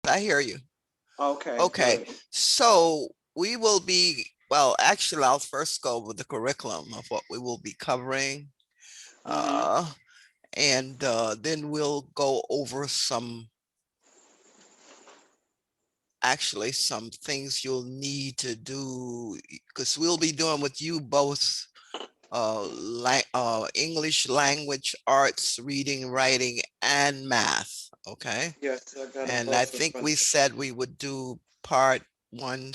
I hear you. Okay, Okay, good. so we will be, well, actually, I'll first go with the curriculum of what we will be covering. Mm-hmm. Uh, and then we'll go over actually some things you'll need to do because we'll be doing with you both English language arts, reading, writing, and math. Okay. Yes, I got them And I both in think front we of me. said we would do part one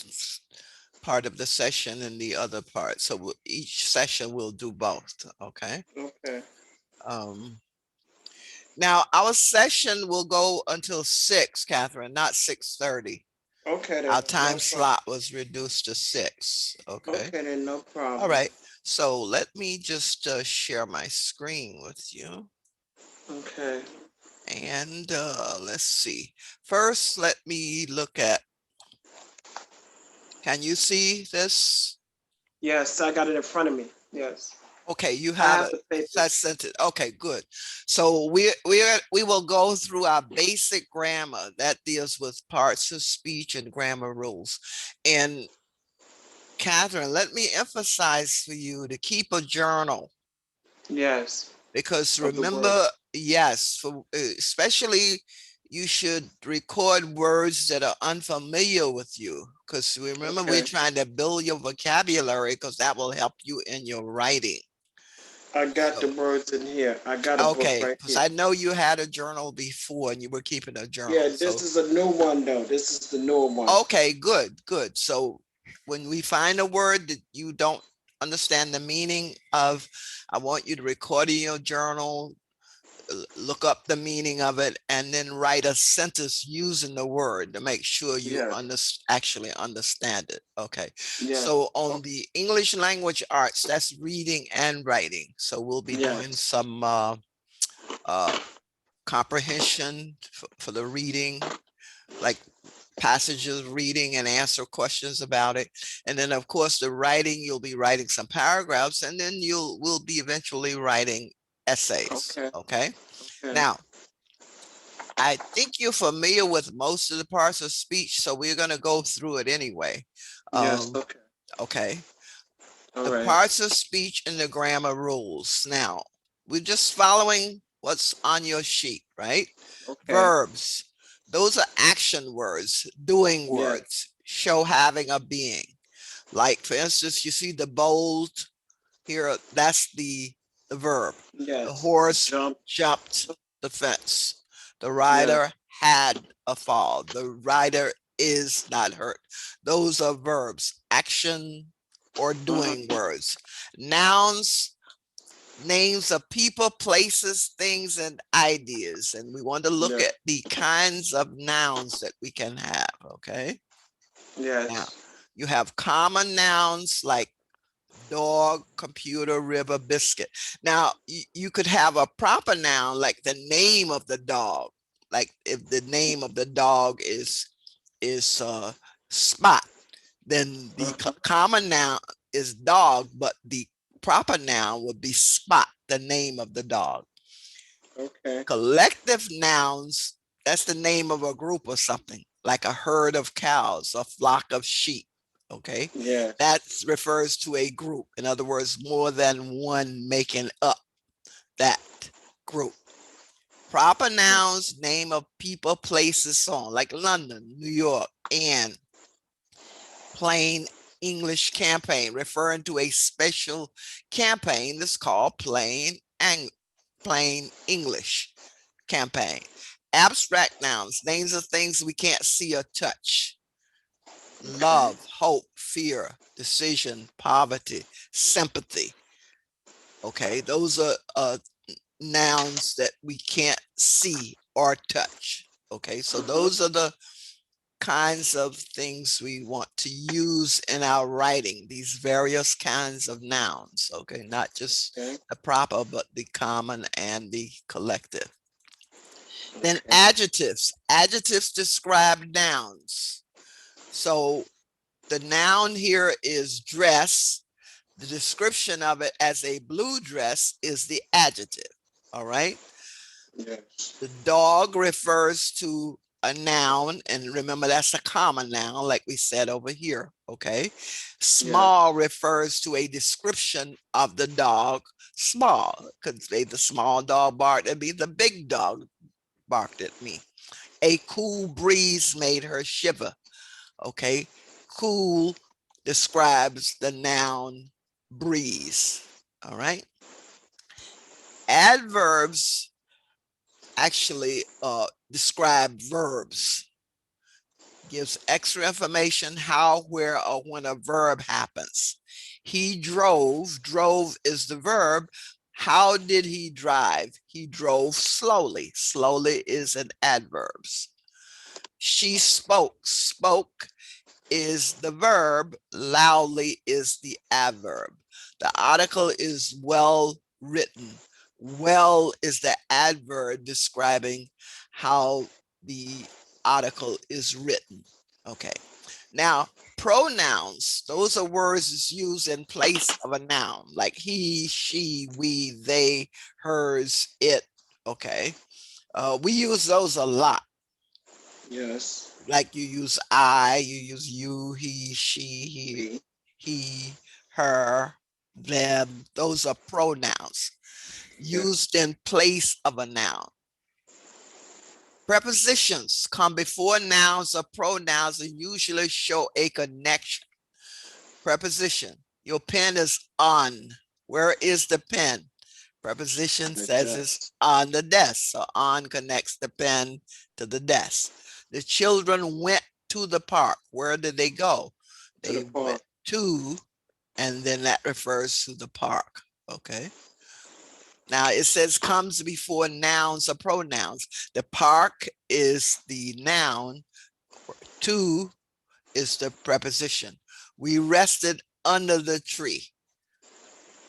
part of the session and the other part. So each session we'll do both. Okay. Okay. Um, Now our session will go until 6, Catherine, not 6:30. Okay Our then, no time problem. slot was reduced to 6. Okay. Okay then, no All problem. right. So let me just share my screen with you. Okay. And let's see. First, let me look at, can you see this? Yes, I got it in front of me. Yes. Okay, you I have have it. the That papers. sent it. Okay, good. So we will go through our basic grammar that deals with parts of speech and grammar rules. And Catherine, let me emphasize for you to keep a journal Yes. because Of the remember, words. yes, especially you should record words that are unfamiliar with you because remember we're Okay. trying to build your vocabulary because that will help you in your writing. I got the So words in here. I got a book okay, right because here. I know you had a journal before and you were keeping a journal. Yeah, this So, is a new one though. This is the newer one. okay, good, good. So, when we find a word that you don't understand the meaning of, I want you to record in your journal, look up the meaning of it, and then write a sentence using the word to make sure you Yes. actually understand it. Okay. Yes. So, on Okay. the English language arts, that's reading and writing. So, we'll be doing Yes. some uh, comprehension for the reading, like passages reading and answer questions about it. And then of course the writing, you'll be writing some paragraphs and then will be eventually writing essays. Okay. Okay. Okay. Now, I think you're familiar with most of the parts of speech, so we're going to go through it anyway. Yes. Um, Okay. okay. All The right. parts of speech and the grammar rules. Now, we're just following what's on your sheet, right? Okay. Verbs, those are action words, doing Yes. words, show having a being. Like, for instance, you see the bold here, that's the verb. The Yes. horse Jump. jumped the fence. The Yes. rider had a fall. The rider is not hurt. Those are verbs, action or doing Uh-huh. words. Nouns, names of people, places, things, and ideas. And we want to look Yes. at the kinds of nouns that we can have. Okay. Now, Yes. you have common nouns like dog, computer, river, biscuit. Now, you could have a proper noun like the name of the dog. Like if the name of the dog is Spot, then the Uh-huh. common noun is dog, but the proper noun would be Spot, the name of the dog. Okay. Collective nouns, that's the name of a group or something, like a herd of cows, a flock of sheep. Okay. Yes. That refers to a group. In other words, more than one making up that group. Proper nouns, name of people, places, so on, like London, New York, and plain English campaign, referring to a special campaign that's called plain English campaign. Abstract nouns, names of things we can't see or touch. Okay. Love, hope, fear, decision, poverty, sympathy. Okay, those are nouns that we can't see or touch. Okay, so Uh-huh. those are the kinds of things we want to use in our writing, these various kinds of nouns. Okay, not just Okay. the proper, but the common and the collective. Then Okay. adjectives. Adjectives describe nouns. So the noun here is dress. The description of it as a blue dress is the adjective. All right. Yes. The dog refers to a noun, and remember that's a common noun, like we said over here, okay? Small refers to a description of the dog. Small could say the small dog barked at me, the big dog barked at me. A cool breeze made her shiver, okay? Cool describes the noun breeze, all right? Adverbs actually describe verbs, gives extra information how, where, or when a verb happens. He drove, drove is the verb. How did he drive? He drove slowly. Slowly is an adverb. She spoke, spoke is the verb, loudly is the adverb. The article is well written. Well is the adverb describing how the article is written. Okay. Now, pronouns, those are words used in place of a noun, like he, she, we, they, hers, it. Okay. We use those a lot. Yes. Like you use I, you use you, he, she, he, her, them. Those are pronouns used in place of a noun. Prepositions come before nouns or pronouns and usually show a connection. Preposition, your pen is on. Where is the pen? Preposition says it's on the desk. So on connects the pen to the desk. The children went to the park. Where did they go? They went to, and then that refers to the park. Okay. Now it says comes before nouns or pronouns. The park is the noun. To is the preposition. We rested under the tree.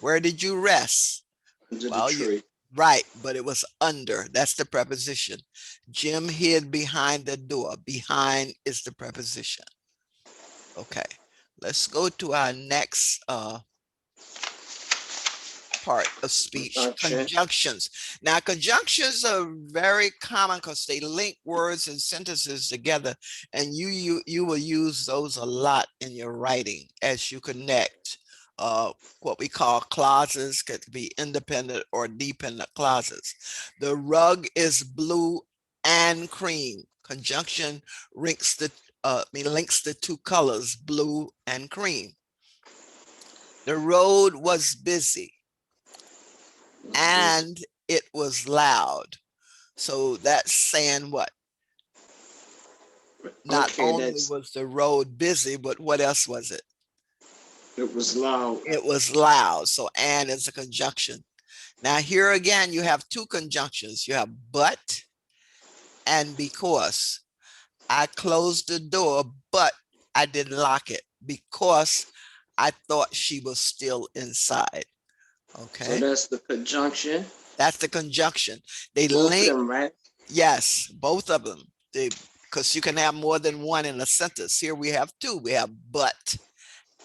Where did you rest? Under the tree. Right, but it was under. That's the preposition. Jim hid behind the door. Behind is the preposition. Okay, let's go to our next part of speech, conjunctions. Now, conjunctions are very common because they link words and sentences together, and you will use those a lot in your writing as you connect what we call clauses, could be independent or dependent clauses. The rug is blue and cream. Conjunction links the two colors, blue and cream. The road was busy and it was loud. So that's saying what? Not only was the road busy, but what else was it? It was loud. It was loud. So and is a conjunction. Now here again, you have two conjunctions. You have but and because. I closed the door, but I didn't lock it because I thought she was still inside. Okay. So that's the conjunction. That's the conjunction. They both link. Of them, right? Yes, both of them. Because you can have more than one in a sentence. Here we have two. We have but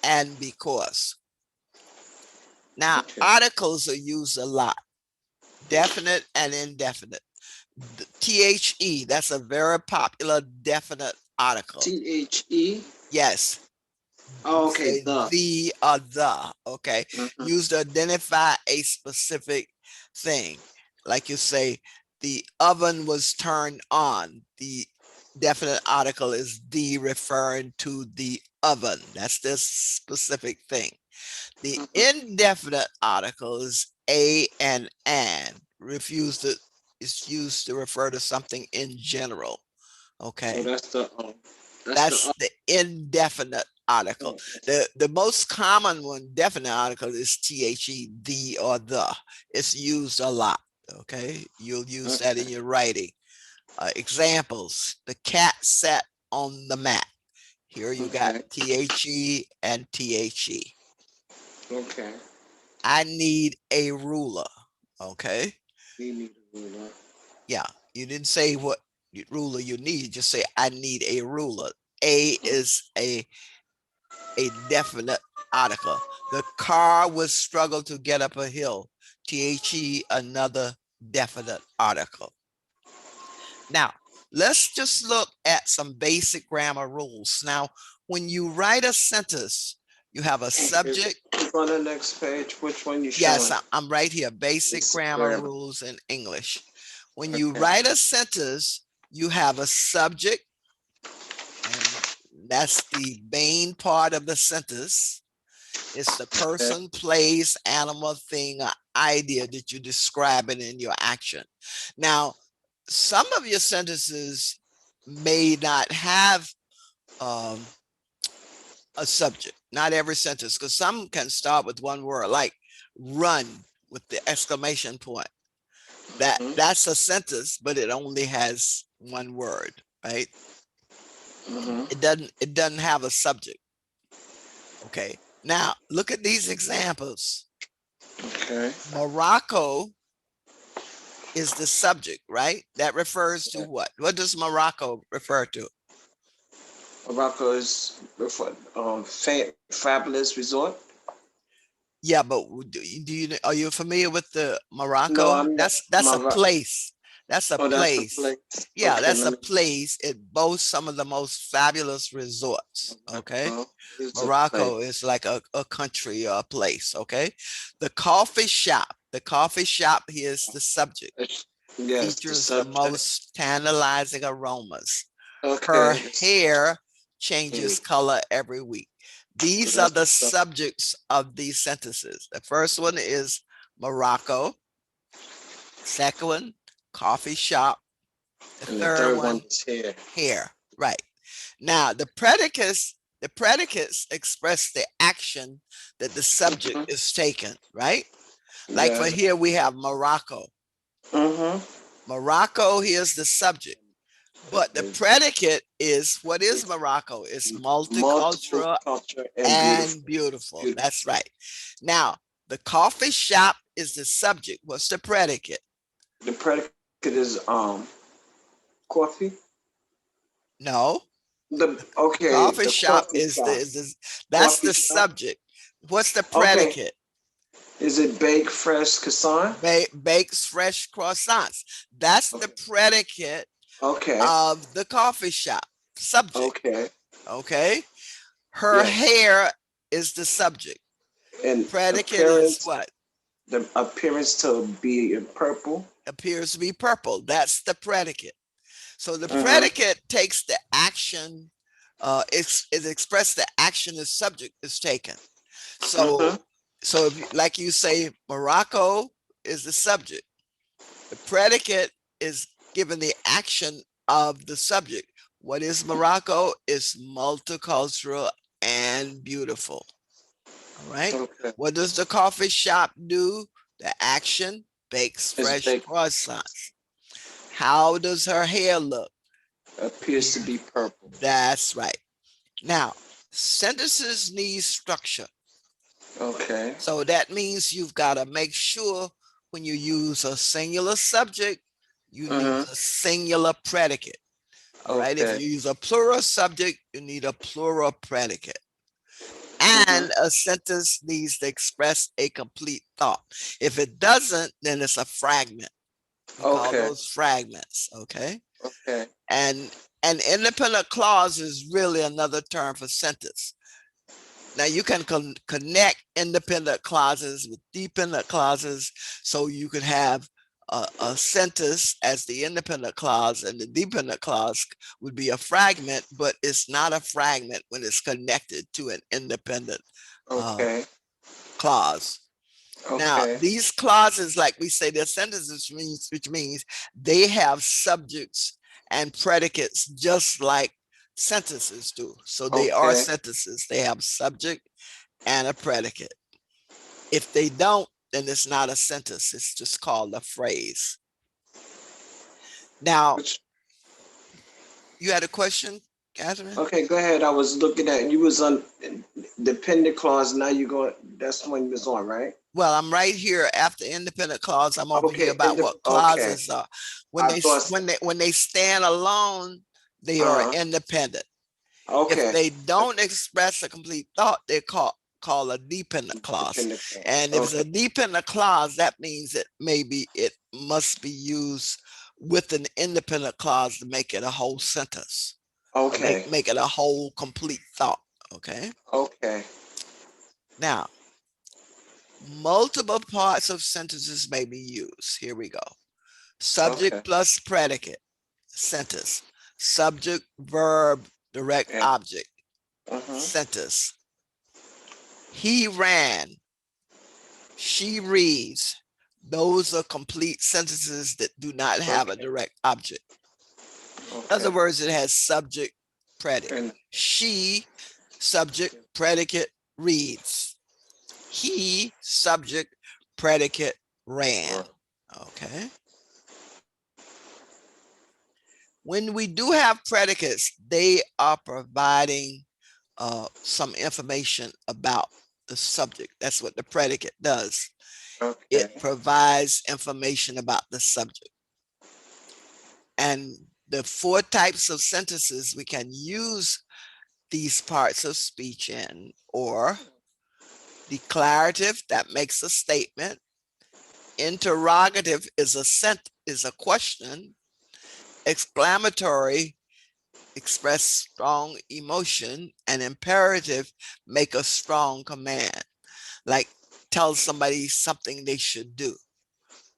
and because. Now, articles are used a lot. Definite and indefinite. The THE, that's a very popular definite article. THE? Yes. Oh, okay, the or the, okay. Used to identify a specific thing. Like you say, the oven was turned on. The definite article is the, referring to the oven. That's this specific thing. The indefinite article is a and an. It's used to refer to something in general. Okay. So that's the indefinite article. The most common one, definite article, is THE, the or the. It's used a lot. Okay, you'll use that in your writing. Examples: the cat sat on the mat. Here you got THE and THE. Okay. I need a ruler. Okay. You need a ruler. Yeah, you didn't say what ruler you need. Just say I need a ruler. A is a definite article. The car would struggle to get up a hill. THE, another definite article. Now, let's just look at some basic grammar rules. Now, when you write a sentence, you have a subject. Click on the next page. Which one you Yes, showing? I'm right here. Basic Basic grammar grammar. rules in English. When you Okay. write a sentence, you have a subject, and that's the main part of the sentence. It's the person, place, animal, thing, or idea that you're describing in your action. Now, some of your sentences may not have a subject, not every sentence, because some can start with one word, like run with the exclamation point. That's a sentence, but it only has one word, right? It doesn't have a subject. Okay. Now look at these examples. Okay. Morocco is the subject, right? That refers to what? What does Morocco refer to? Morocco is fabulous resort. Yeah, but do you are you familiar with the No, Morocco? I'm not. That's a place. That's a Oh, that's the place. place. Yeah, Okay, that's let a me. place. It boasts some of the most fabulous resorts. Okay. Morocco is a Morocco place. is like a country or a place. Okay. The coffee shop. The coffee shop here is the subject. Yes, the Features the subject. most tantalizing aromas. Her Okay. hair changes color every week. So These are that's the the subject. subjects of these sentences. The first one is Morocco. Second one, coffee shop. The And the third third one one, is here. hair. Right. Now the predicates express the action that the subject is taking, right? Like for Yes. here we have Morocco. Morocco, here's the subject. But the predicate is, what is Morocco? It's Multiple multicultural culture and and beautiful. beautiful. Beautiful. That's right. Now, the coffee shop is the subject. What's the predicate? The predicate is coffee. No, The coffee shop coffee is shop. that's Coffee the shop. subject. What's the Okay. predicate? Is it baked fresh croissant? Bakes fresh croissants. That's the predicate Okay. of the coffee shop subject. Okay. Okay. Her Yes. hair is the subject. And Predicate is appearance. what? The appearance to be in purple. Appears to be purple. That's the predicate. So the predicate takes the action, it expresses the action the subject is taken. So, so if you, like you say, Morocco is the subject. The predicate is given the action of the subject. What is Morocco? It's multicultural and beautiful. All right. Okay. What does the coffee shop do? The action bakes It's fresh baked. croissants. How does her hair look? Appears to be purple. That's right. Now, sentences need structure. Okay. So that means you've got to make sure when you use a singular subject, you need a singular predicate. All right. If you use a plural subject, you need a plural predicate. And a sentence needs to express a complete thought. If it doesn't, then it's a fragment. We call those fragments. Okay. Okay. And an independent clause is really another term for sentence. Now you can connect independent clauses with dependent clauses, so you could have a sentence as the independent clause, and the dependent clause would be a fragment, but it's not a fragment when it's connected to an independent clause. Now, these clauses, like we say, they're sentences, which means they have subjects and predicates just like sentences do. So they are sentences. They have subject and a predicate. If they don't, then it's not a sentence. It's just called a phrase. Now, you had a question, Catherine? Okay, go ahead. I was looking at, you was on dependent clause. Now you go, that's when you was on, right? Well, I'm right here after independent clause. I'm over here about what clauses are. When they stand alone, they are independent. If they don't express a complete thought, they're called a dependent clause. And if it's a dependent clause, that means it must be used with an independent clause to make it a whole sentence. Okay. Make it a whole complete thought. Okay. Okay. Now, multiple parts of sentences may be used. Here we go. Subject Okay. plus predicate sentence. Subject, verb, direct Yeah. object Uh-huh. sentence. He ran. She reads. Those are complete sentences that do not have a Okay. direct object. In Okay. other words, it has subject, predicate. And She, subject, predicate, reads. He, subject, predicate, ran. Okay. When we do have predicates, they are providing some information about the subject. That's what the predicate does. okay. It provides information about the subject. And the 4 types of sentences we can use these parts of speech in, or declarative, that makes a statement. Interrogative is a question. Exclamatory, express strong emotion, and imperative, make a strong command, like tell somebody something they should do,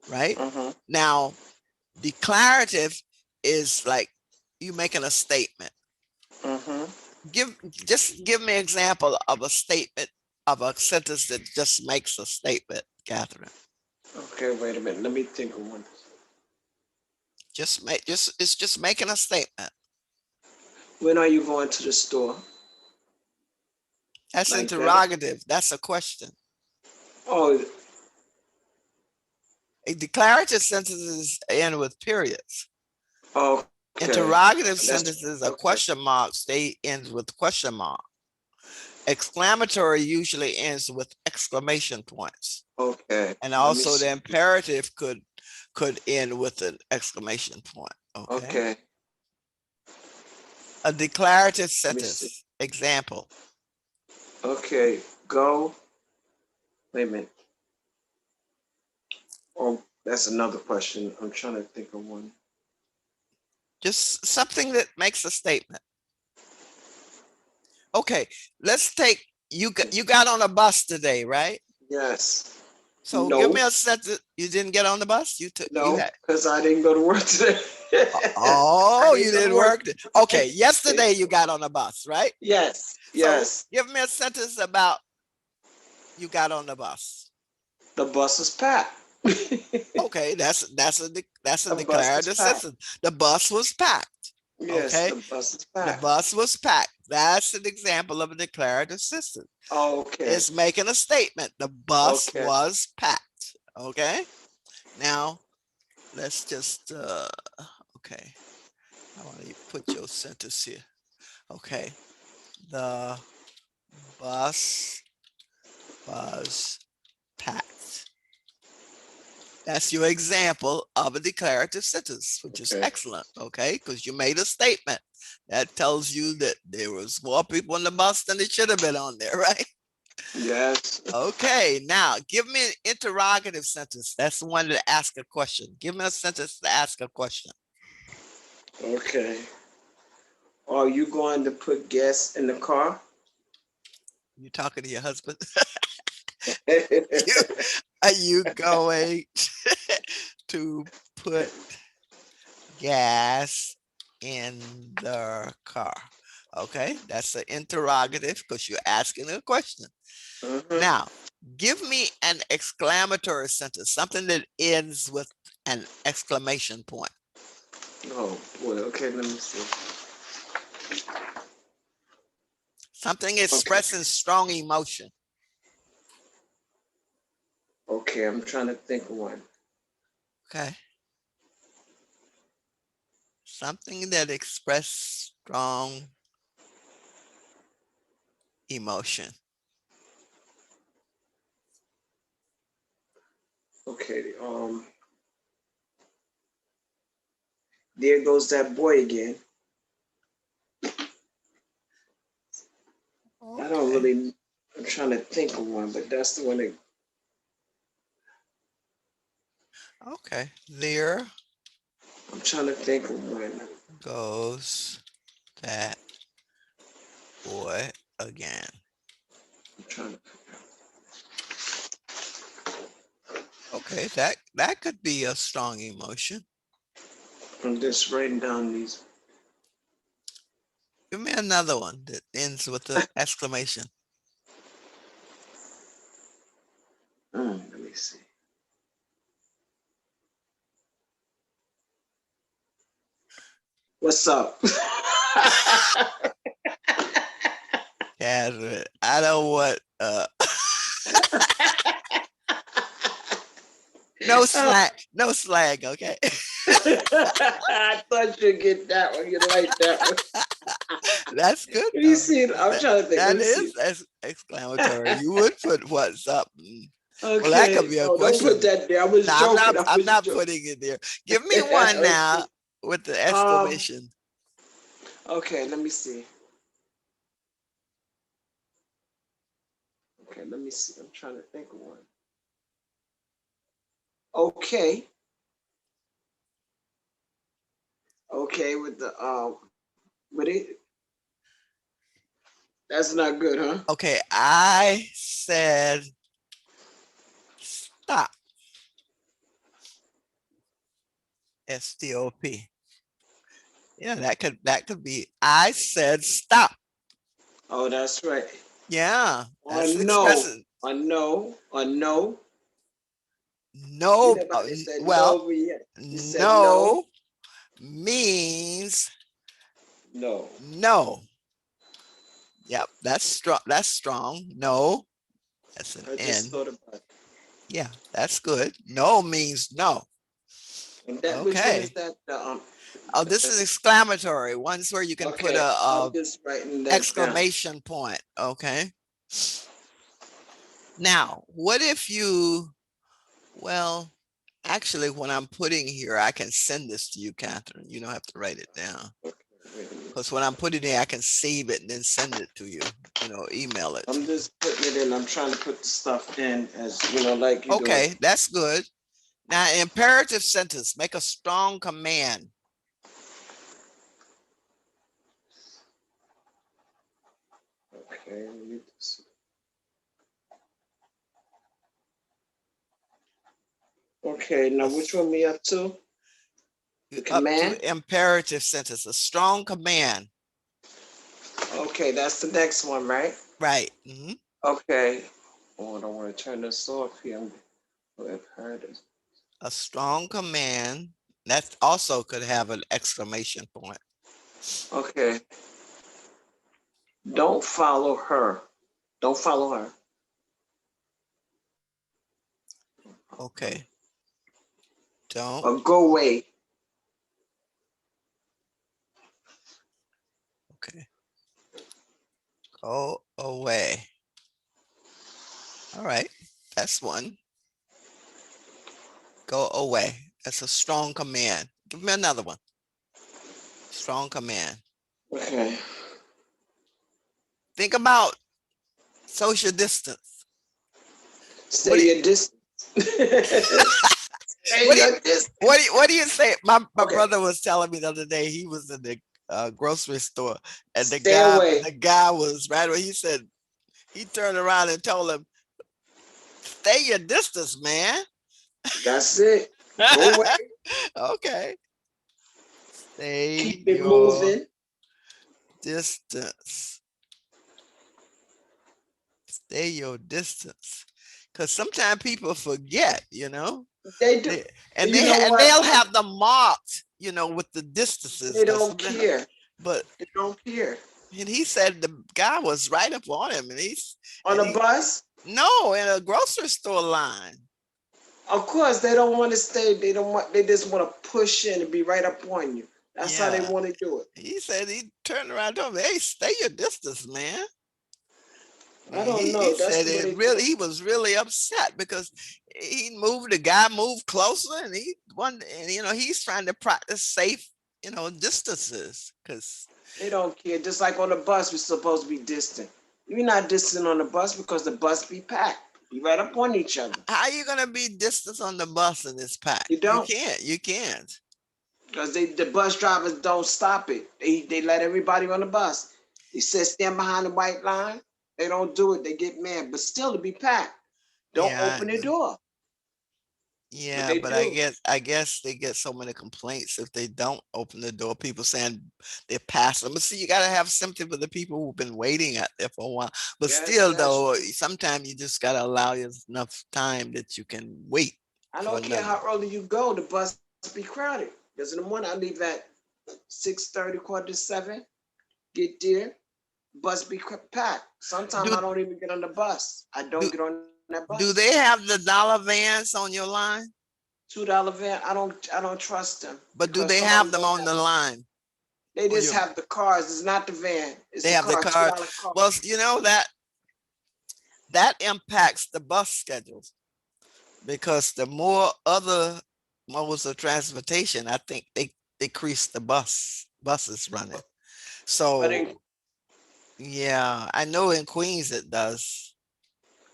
right? Uh-huh. Now, declarative is like you making a statement. Uh-huh. Just give me an example of a statement, of a sentence that just makes a statement, Catherine. Okay, wait a minute. Let me think of one. It's just making a statement. When are you going to the store? That's Like that? interrogative. That's a question. Oh, A declarative sentences end with periods. okay. Interrogative That's sentences are okay. question marks. They end with question mark. Exclamatory usually ends with exclamation points. Okay. And Let me also the see. imperative could end with an exclamation point. Okay. Okay. A declarative Let me see. sentence. Example. Okay. Go. Wait a minute. Oh, that's another question. I'm trying to think of one. Just something that makes a statement. Okay, let's take you got on a bus today, right? Yes. So No. give me a sentence. You didn't get on the bus? You No, had. because I didn't go to work today. Oh, you go to didn't work. Okay, yesterday you got on a bus, right? Yes. So Yes. give me a sentence about you got on the bus. The bus is packed. Okay, that's a The bus is declarative packed. sentence. The bus was packed. Yes, Okay, the bus is the packed. bus was packed. That's an example of a declarative sentence. Okay. It's making a statement. The bus Okay. was packed. Okay. Now let's just okay. I want to put your sentence here. Okay. The bus was packed. That's your example of a declarative sentence, which is Okay. excellent. Okay, because you made a statement that tells you that there was more people on the bus than there should have been on there, right? Yes. Okay, now give me an interrogative sentence. That's the one to ask a question. Give me a sentence to ask a question. Okay. Are you going to put gas in the car? You talking to your husband? Are you going to put gas in the car? Okay, that's an interrogative because you're asking a question. Mhm. Now, give me an exclamatory sentence, something that ends with an exclamation point. Oh boy. Okay, let me see. Something expressing strong emotion. Okay, I'm trying to think of one. Okay. Something that expresses strong emotion. Okay. There goes that boy again. I don't Okay. really. I'm trying to think of one, but that's the one that. Okay. There trying to think of when. goes that boy again. I'm trying to. Okay, that could be a strong emotion. I'm just writing down these. Give me another one that ends with the exclamation. Let me see. What's up? Catherine, I don't want no slang, okay? I thought you'd get that one. You like that one. That's good. Let me see. I'm trying to think. Let That me see. is exclamatory. You would put what's up. Okay. Well, that could be a No, don't question. put that there. I was No, joking. I'm not joking. putting it there. Give me one now Okay. with the exclamation. Okay, let me see. Okay, let me see. I'm trying to think of one. Okay. Okay, with it. That's not good, huh? Okay, I said stop. STOP. Yeah, that could be. I said stop. Oh, that's right. Yeah, Or that's no. expressing. Or no. Or no. No. Nobody said Well, no, but you said no means no. no. Yep, that's strong. That's strong. No, that's an I just N. thought about it. Yeah, that's good. No means no. And that which one Okay. is that? Oh, this is exclamatory. One's where you can put Okay, a I'm just writing that down. exclamation point. Okay. Now, what if you, well, actually, when I'm putting here, I can send this to you, Catherine. You don't have to write it down. Okay, wait a minute. Because when I'm putting it, I can save it and then send it to you, email it. I'm just putting it in. I'm trying to put the stuff in as like you do. Okay, that's good. Now, imperative sentence, make a strong command. Okay, let me see. Okay, now which one we up to? The command? Up to imperative sentence, a strong command. Okay, that's the next one, right? Right. Mm-hmm. Okay. Oh, I don't want to turn this off here. I've heard it. A strong command. That also could have an exclamation point. Okay. Don't follow her. Don't follow her. Okay. Don't. Or go away. Okay. Go away. All right. That's one. Go away. That's a strong command. Give me another one. Strong command. Okay. Think about social distance. Stay your distance. What do you say? My brother was telling me the other day, he was in the grocery store and the guy was right away. He said, he turned around and told him, stay your distance, man. That's it. Go away. Okay. Keep it moving. Distance. Stay your distance. Because sometimes people forget, They do. And they'll have them marked, with the distances. They don't care. But they don't care. And he said the guy was right up on him, and on a bus? No, in a grocery store line. Of course, they don't want to stay. They just want to push in and be right up on you. That's how they want to do it. He said he turned around and told me, hey, stay your distance, man. I don't know. He said he was really upset because the guy moved closer, and he's trying to practice safe, distances because they don't care. Just like on the bus, we're supposed to be distant. You're not distant on the bus because the bus be packed. You right up on each other. How are you gonna be distant on the bus and it's packed? You don't. You can't. Because the bus drivers don't stop it. They let everybody on the bus. They said stand behind the white line. They don't do it. They get mad. But still, to be packed. Don't Yeah, open the door. But yeah, they but do. I guess they get so many complaints if they don't open the door. People saying they're passing them. But see, you gotta have sympathy for the people who've been waiting out there for a while. But Yes, still, that's though, true. sometimes you just gotta allow you enough time that you can wait I for don't care another. how early you go, the bus be crowded. Because in the morning I leave at 6:30, quarter to 7. Get there, bus be packed. Sometimes Do I don't even get on the bus. I don't do get on that bus. do they have the dollar vans on your line? $2 van, I don't trust them But do because they some of have them them don't on have. the line? They On just your have the cars. It's not the van. It's they the have the car. two card. dollar car. Well, you know that impacts the bus schedules because the more other modes of transportation, I think they decrease the buses running. But So in, yeah, I know in Queens it does.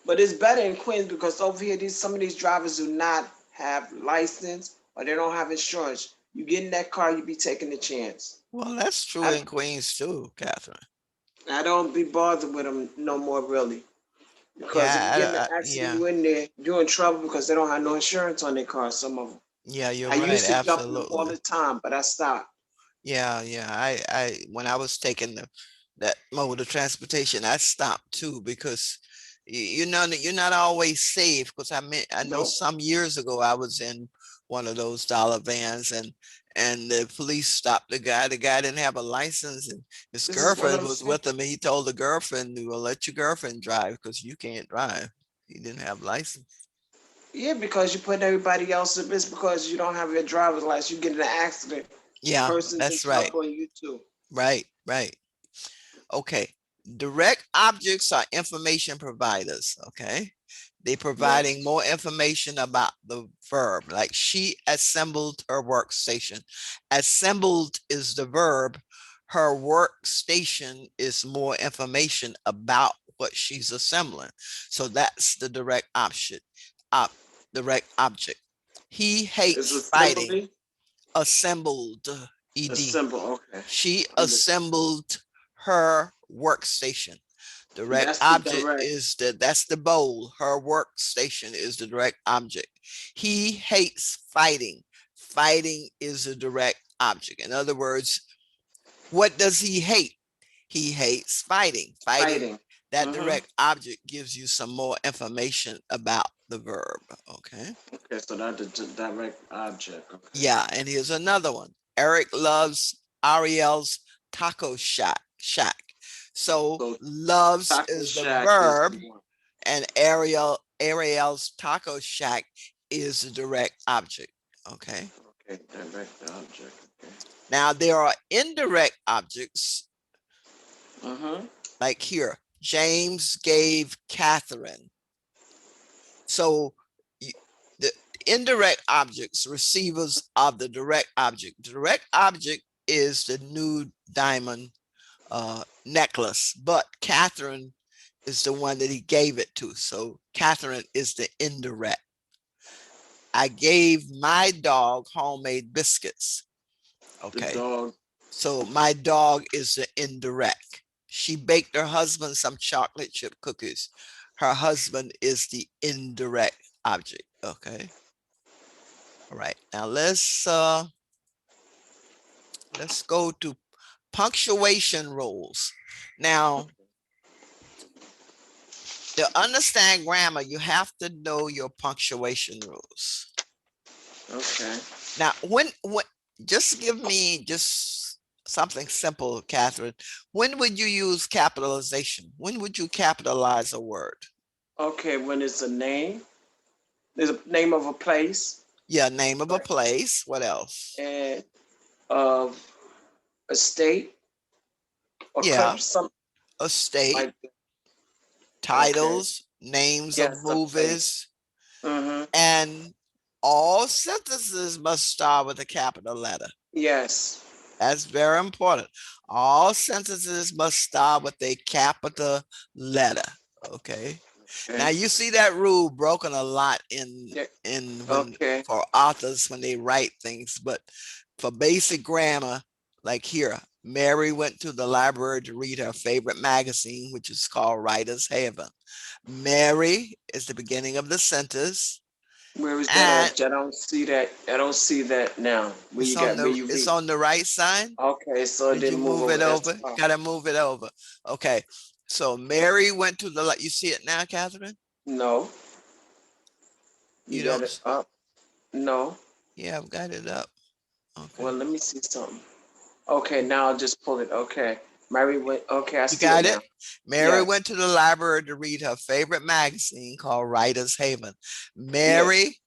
but it's better in Queens because over here, some of these drivers do not have license or they don't have insurance. You get in that car, you be taking a chance. Well, that's true I in Queens too, Catherine. I don't be bothered with them no more really because if you get in an accident, Yeah, you in there, you're in trouble because they don't have no insurance on their car. Some of them. yeah, you're I right. used to jump in them all Absolutely. the time, but I stopped. Yeah, yeah. When I was taking that mode of transportation, I stopped too because you know that you're not always safe. Because I know No, some years ago I was in one of those dollar vans and the police stopped the guy. The guy didn't have a license and his this is what girlfriend I'm was saying. with him. And he told the girlfriend, "Well, let your girlfriend drive because you can't drive." He didn't have license. Yeah, because you put everybody else at risk because you don't have your driver's license. You get in an accident, the Yeah, person's in that's right. trouble and you too. Right, right. Okay. Direct objects are information providers. Okay. They providing Yes. more information about the verb. Like she assembled her workstation. Assembled is the verb. Her workstation is more information about what she's assembling. So that's the direct option. Op, direct object. He It's hates fighting. assembly. Assembled. Ed. Assemble. Okay. She Understood. assembled her workstation. Direct That's the object direct. is that's the bowl. Her workstation is the direct object. He hates fighting. Fighting is a direct object. In other words, what does he hate? He hates fighting. Fighting, Fighting. that Mm-hmm. direct object gives you some more information about the verb. Okay. Okay, so that's the direct object. Okay. Yeah, and here's another one. Eric loves Ariel's taco shack. So So loves taco is the shack is verb the one. and Ariel's taco shack is the direct object. Okay. Okay, direct object. Okay. Now there are indirect objects Mm-hmm. like here. James gave Catherine. So the indirect objects, receivers of the direct object. Direct object is the new diamond necklace, but Catherine is the one that he gave it to. So Catherine is the indirect. I gave my dog homemade biscuits. The Okay. dog. So my dog is the indirect. She baked her husband some chocolate chip cookies. Her husband is the indirect object. Okay. All right. Now let's go to punctuation rules. Now, to understand grammar, you have to know your punctuation rules. Okay. Now, when just give me just something simple, Catherine. When would you use capitalization? When would you capitalize a word? Okay, when it's a name, there's a name of a place, Yeah, name of a right? place. What else? And of a state or Yeah, country, some a state, like that. Okay. titles, names of Yes, a place. movies, Mm-hmm. and all sentences must start with a capital letter. Yes. That's very important. All sentences must start with a capital letter. Okay. Now Okay. you see that rule broken a lot Yeah. in when Okay. for authors when they write things, but for basic grammar, like here, Mary went to the library to read her favorite magazine, which is called Writer's Haven. Mary is the beginning of the sentence, Where is that and at? I don't see that. I don't see that now. Where you got? Where you it's read? on the right side. Okay, so it Did you didn't move move over. it That's over? fine. Gotta move it over. Okay. So Mary went to the, you see it now, Catherine? No, You you got don't? it up. No. Yeah, I've got it up. Okay. Well, let me see something. Okay, now I'll just pull it. Okay, Mary went. Okay, I You see it got it? now. Mary Yes. went to the library to read her favorite magazine called Writer's Haven. Yes. Mary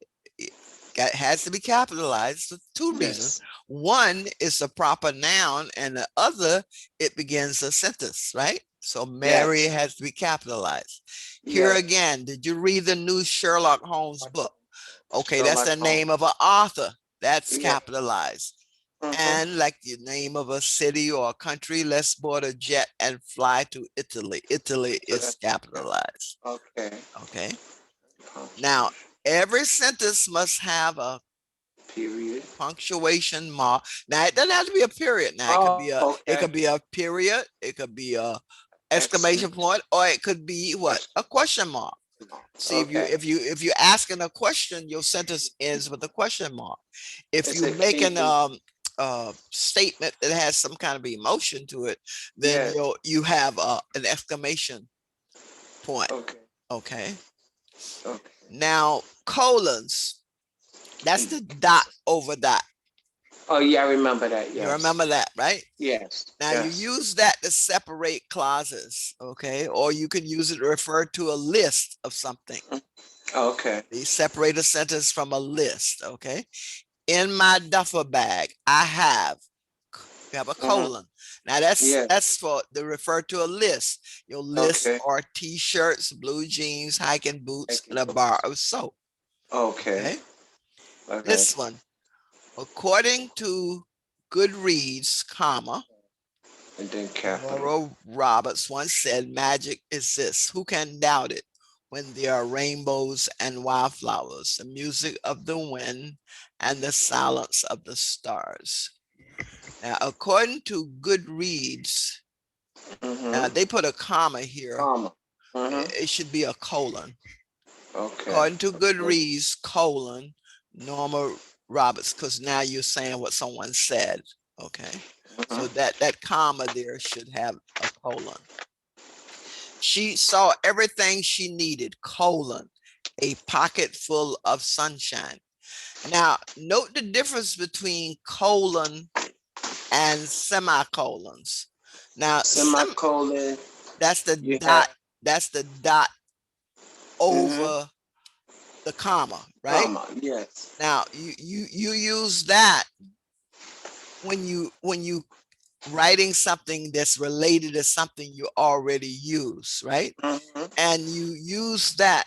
has to be capitalized for two reasons. Yes. One is the proper noun, and the other, it begins a sentence, right? So Mary Yes. has to be capitalized. Here Yes. again, did you read the new Sherlock Holmes book? Okay, that's Sherlock the Holmes. name of an author. That's Yeah. capitalized. Mm-hmm. And like the name of a city or a country, let's board a jet and fly to Italy. Italy So is that's capitalized. okay. Okay. Now, every sentence must have a Period. punctuation mark. Now, it doesn't have to be a period. Now, Oh, it okay. could be a period. It could be a exclamation Excellent. point, or it could be what? A question mark. See, Okay. if you're asking a question, your sentence ends with a question mark. If It's you're a making King. a statement that has some kind of emotion to it, then Yes. you have an exclamation point. Okay. Okay. Okay. Now colons, that's the dot over dot. Oh yeah, I remember that. You Yes. remember that, right? Yes. Now you Yes. use that to separate clauses, okay? Or you can use it to refer to a list of something. Okay. You separate a sentence from a list, okay? In my duffel bag, I have, you have a colon. Now Yeah. that's for to refer to a list. Your list Okay. are t-shirts, blue jeans, hiking boots, Thank and a you. bar of soap. Okay. Okay. Okay. This one, according to Goodreads, comma, And then capital. Laura Roberts once said, magic exists. Who can doubt it? When there are rainbows and wildflowers, the music of the wind and the silence of the stars. Now, according to Goodreads, Mm-hmm. they put a comma here. Comma. Mm-hmm. It should be a colon. Okay. According to Goodreads, colon, Norma Roberts, because now you're saying what someone said. Okay. So Mm-hmm. that comma there should have a colon. She saw everything she needed, colon, a pocket full of sunshine. Now, note the difference between colon and semicolons. Now, Semicolon. that's the You dot, have that's the dot mm-hmm. over the comma, right? Comma. Yes. Now, you use that when you writing something that's related to something you already use, right? Mm-hmm. And you use that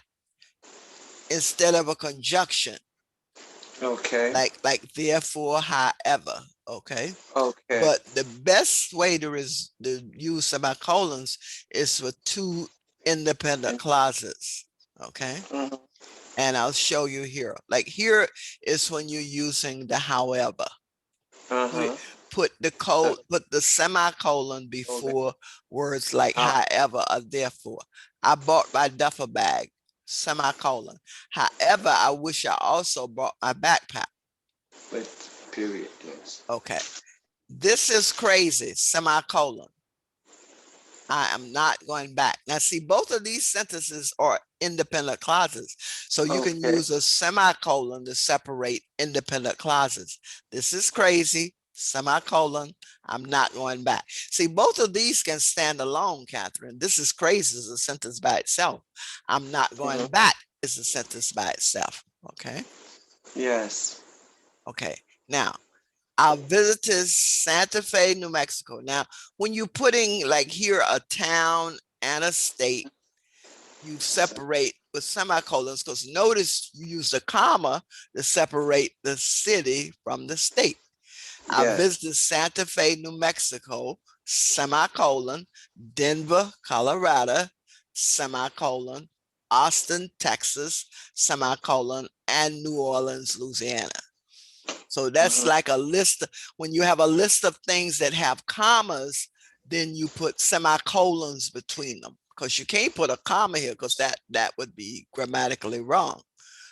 instead of a conjunction, Okay. like therefore, however, okay? Okay. But the best way to use semicolons is for two independent clauses, okay? Mm-hmm. And I'll show you here. Like here is when you're using the however. Uh-huh. Put the semicolon before words like How however or therefore. I bought my duffel bag, semicolon. However, I wish I also bought my backpack. with period, yes. Okay. This is crazy, semicolon. I am not going back. Now, see, both of these sentences are independent clauses. So you can Okay. use a semicolon to separate independent clauses. This is crazy, semicolon. I'm not going back. See, both of these can stand alone, Catherine. This is crazy as a sentence by itself. I'm not going back is a sentence by itself. Okay. Yes. Okay. Now, I visited Santa Fe, New Mexico. Now, when you're putting like here a town and a state, you separate with semicolons because notice you use a comma to separate the city from the state. I Yes. visited Santa Fe, New Mexico, semicolon, Denver, Colorado, semicolon, Austin, Texas, semicolon, and New Orleans, Louisiana. So that's Mhm. like a list. When you have a list of things that have commas, then you put semicolons between them, because you can't put a comma here because that would be grammatically wrong.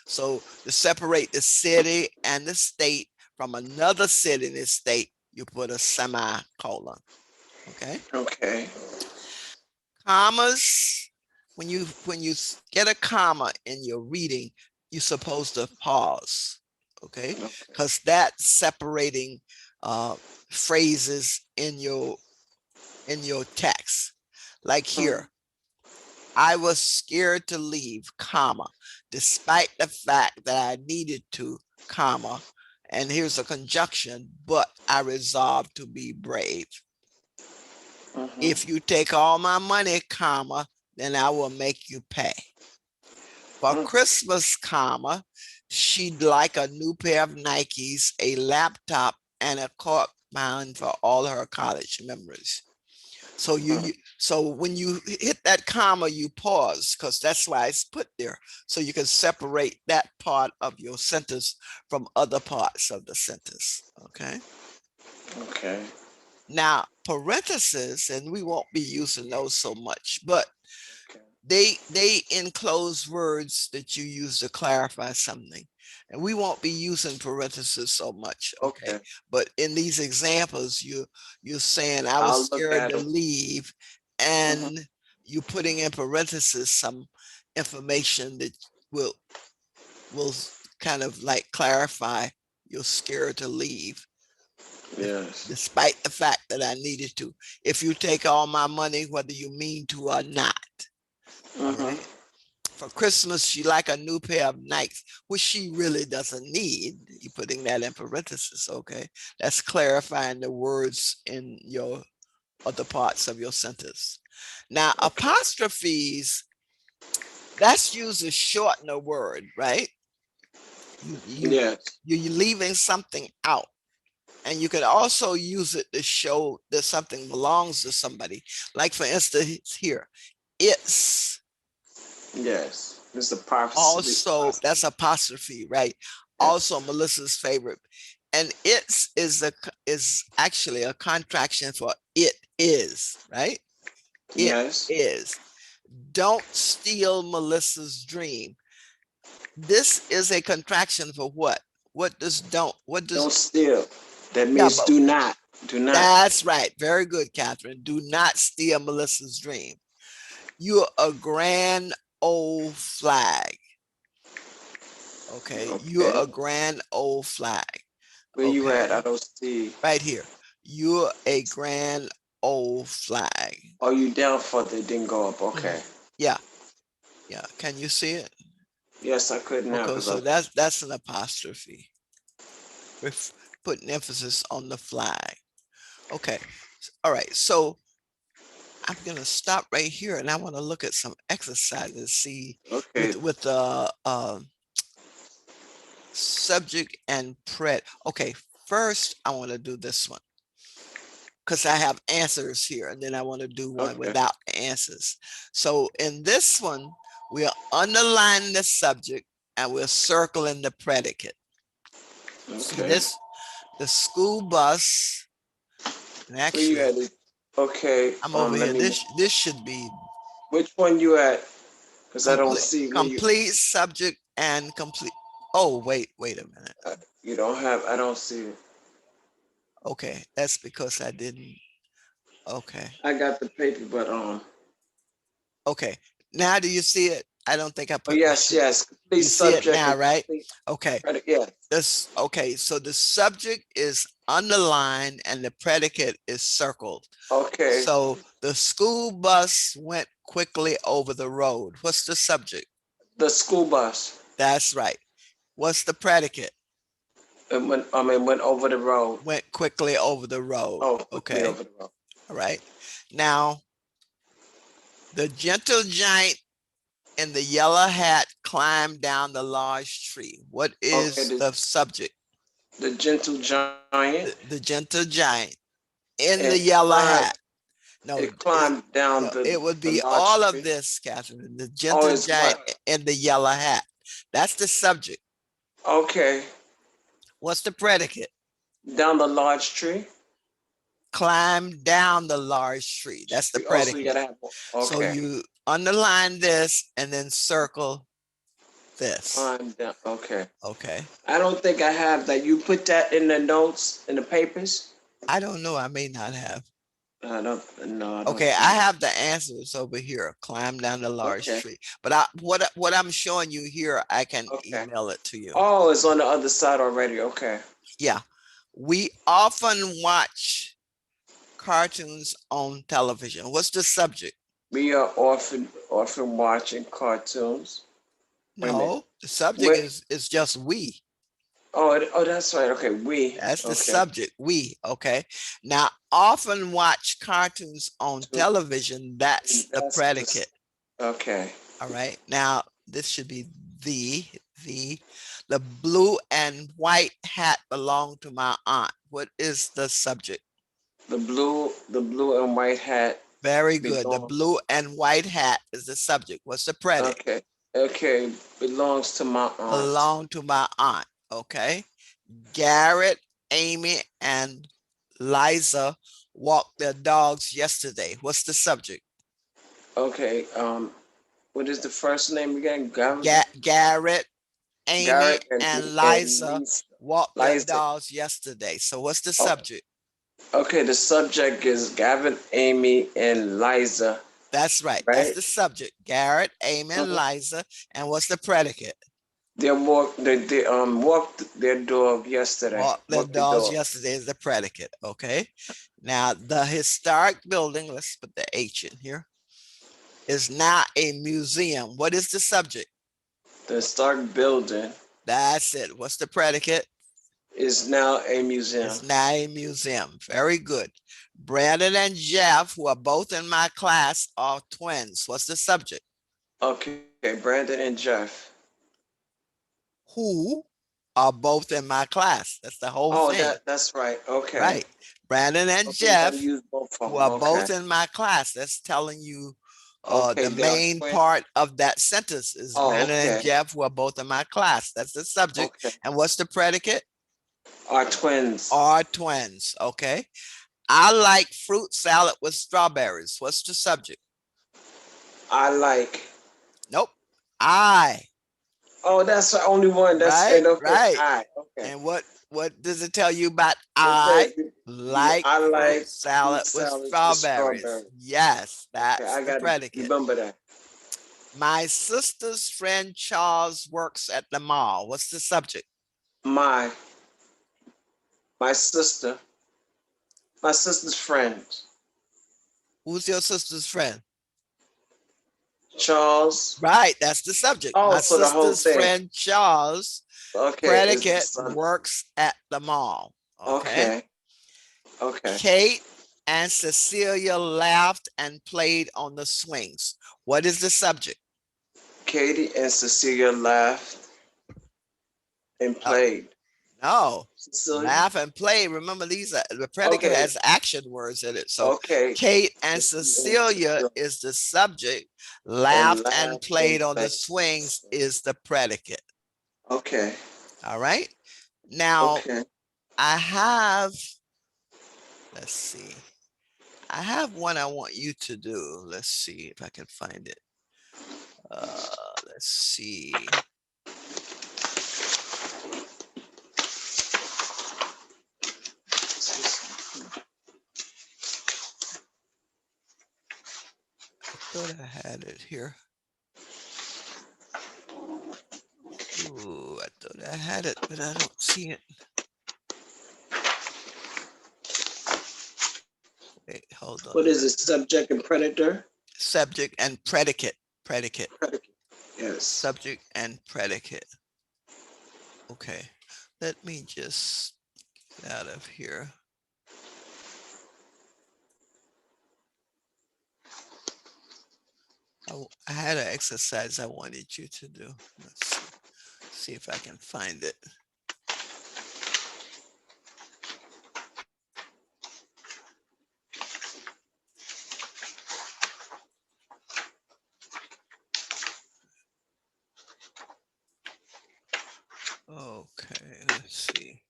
So to separate the city and the state from another city and the state, you put a semicolon. Okay. Okay. Commas, when you get a comma in your reading, you're supposed to pause. Okay, Okay. because that's separating phrases in your text. Like here, I was scared to leave, comma, despite the fact that I needed to, comma, and here's a conjunction, but I resolved to be brave. Mhm. If you take all my money, comma, then I will make you pay. For Christmas, comma, she'd like a new pair of Nikes, a laptop, and a court bond for all her college members. So so when you hit that comma, you pause, because that's why it's put there. So you can separate that part of your sentence from other parts of the sentence. Okay. Okay. Now, parentheses, and we won't be using those so much, but Okay. they enclose words that you use to clarify something, and we won't be using parentheses so much. Okay, Okay. but in these examples, you're saying I was I'll look scared at to them. leave, Mhm. and you're putting in parentheses some information that will will kind of like clarify you're scared to leave, Yes. despite the fact that I needed to. If you take all my money, whether you mean to or not. All Mhm. right. For Christmas, she like a new pair of Nikes, which she really doesn't need. You're putting that in parentheses, okay? That's clarifying the words in your other parts of your sentence. Now, Okay. apostrophes, that's used to shorten a word, right? Yes. You're leaving something out. And you can also use it to show that something belongs to somebody. Like for instance, here, it's Yes. This is a prophecy. also, that's apostrophe, right? Also Yes. Melissa's favorite. And it's is actually a contraction for it is, right? It Yes. is. Don't steal Melissa's dream. This is a contraction for what? What does don't? What Don't does? steal. That Yeah, means but do not. Do not. that's right. Very good, Catherine. Do not steal Melissa's dream. You're a grand old flag. Okay, you're Okay. a grand old flag. Where you at? I Okay, don't see. right here. You're a grand old flag. Are you down further? It didn't go up. Okay. Yeah, yeah. Can you see it? Yes, I could now Okay, because so I. that's an apostrophe. We're putting emphasis on the flag. Okay, all right. So I'm gonna stop right here, and I want to look at some exercises. See Okay. with the subject and pred. Okay, first I want to do this one, because I have answers here, and then I want to do one Okay. without answers. So in this one, we are underlining the subject and we're circling the predicate. See Okay. this? The school bus, and Where you actually, at? Okay. I'm over Let here. me. This should be Which one you at? Because I don't complete, see where you. complete subject and complete. Oh, wait a minute. You don't have. I don't see it. Okay, that's because I didn't. Okay, I got the paper, but okay. Now do you see it? I don't think I Oh put my yes, shoe. yes. Complete You see it subject now, and right? complete Okay. predicate. Yeah. This okay, so the subject is underlined and the predicate is circled. Okay. So the school bus went quickly over the road. What's the subject? The school bus. That's right. What's the predicate? It went. I mean, went over the road. Went quickly over the road. Oh, quickly Okay. over the road. All right. Now, the gentle giant in the yellow hat climbed down the large tree. What Okay. is the subject? The gentle giant. The gentle giant in the It yellow climbed. hat. No, It climbed down no, it would the be large all of tree. this, Catherine. The Oh, gentle it's giant what? in the yellow hat. That's the subject. Okay. What's the predicate? Down the large tree. Climb down the large tree. That's the Also, you predicate. gotta have one. So Okay. you underline this and then circle this. Climb down. Okay. Okay. I don't think I have that. You put that in the notes in the papers. I don't know. I may not have. I don't. No, I don't. Okay, see I it. have the answers over here. Climb down the large Okay. tree. But what I'm showing you here, I can Okay. email it to you. Oh, it's on the other side already. Okay. Yeah. We often watch cartoons on television. What's the subject? We are often watching cartoons. Wait a minute. No, the subject Wait. is just we. Oh, that's right. Okay, we. That's the Okay. subject. We. Okay. Now, often watch cartoons on television. That's the That's predicate. okay. All right. Now, this should be the blue and white hat belonged to my aunt. What is the subject? The blue and white hat. Very good. The belong- blue and white hat is the subject. What's the predicate? Okay. Okay. Belongs to my aunt. Belong to my aunt. Okay. Garrett, Amy, and Liza walked their dogs yesterday. What's the subject? Okay. What is the first name again? Garrett, Amy, Garrett and Liza Lisa. walked their Liza. dogs yesterday. So what's the Oh. subject? Okay, the subject is Gavin, Amy, and Liza. That's right. Right? That's the subject. Garrett, Amy, and Mhm. Liza. And what's the predicate? They walked their dog yesterday. Walked their Walked the dogs dog. yesterday is the predicate. Okay. Now the historic building, let's put the H in here, is now a museum. What is the subject? The Stark building That's it. What's the predicate? is now a museum. It's now a museum. Very good. Brandon and Jeff, who are both in my class, are twins. What's the subject? Okay, Brandon and Jeff. Who are both in my class. That's the whole Oh, thing. that's right. Okay. Right. Brandon and Okay, you gotta Jeff, use both of who them. are both Okay. in my class. That's telling you Okay, the they are main twins. part of that sentence is Oh, Brandon and okay. Jeff, who are both in my class. That's the subject. Okay. And what's the predicate? Are twins. Are twins. Okay. I like fruit salad with strawberries. What's the subject? I like. Nope. I. Oh, that's the only one. That's Right, it. Okay. right. I. Okay. And what does it tell you about It I? says, Like I like fruit salad with strawberries. Yes, Okay, that's I the gotta predicate. remember that. My sister's friend Charles works at the mall. What's the subject? My sister, my sister's friend, Who's your sister's friend? Charles. Right, that's the subject. Oh, My so the whole sister's thing. friend Charles, Okay. Is the predicate, son. works at the mall. Okay. Okay. Okay. Kate and Cecilia laughed and played on the swings. What is the subject? Katie and Cecilia laughed and played. No. Cecilia. Laugh and play. Remember, these are the predicate Okay. has action words in it. So Okay. Kate and Cecilia is the subject. Laughed and played on the swings is the predicate. Okay. All right. Now Okay. I have, let's see. I have one I want you to do. Let's see if I can find it. Let's see. I thought I had it here. Ooh, I thought I had it, but I don't see it. Wait, hold on. What is it? Subject and predator? Subject and predicate. Predicate. Predicate. Yes. Subject and predicate. Okay. Let me just get out of here. I had an exercise I wanted you to do. Let's see if I can find it. Okay, let's see.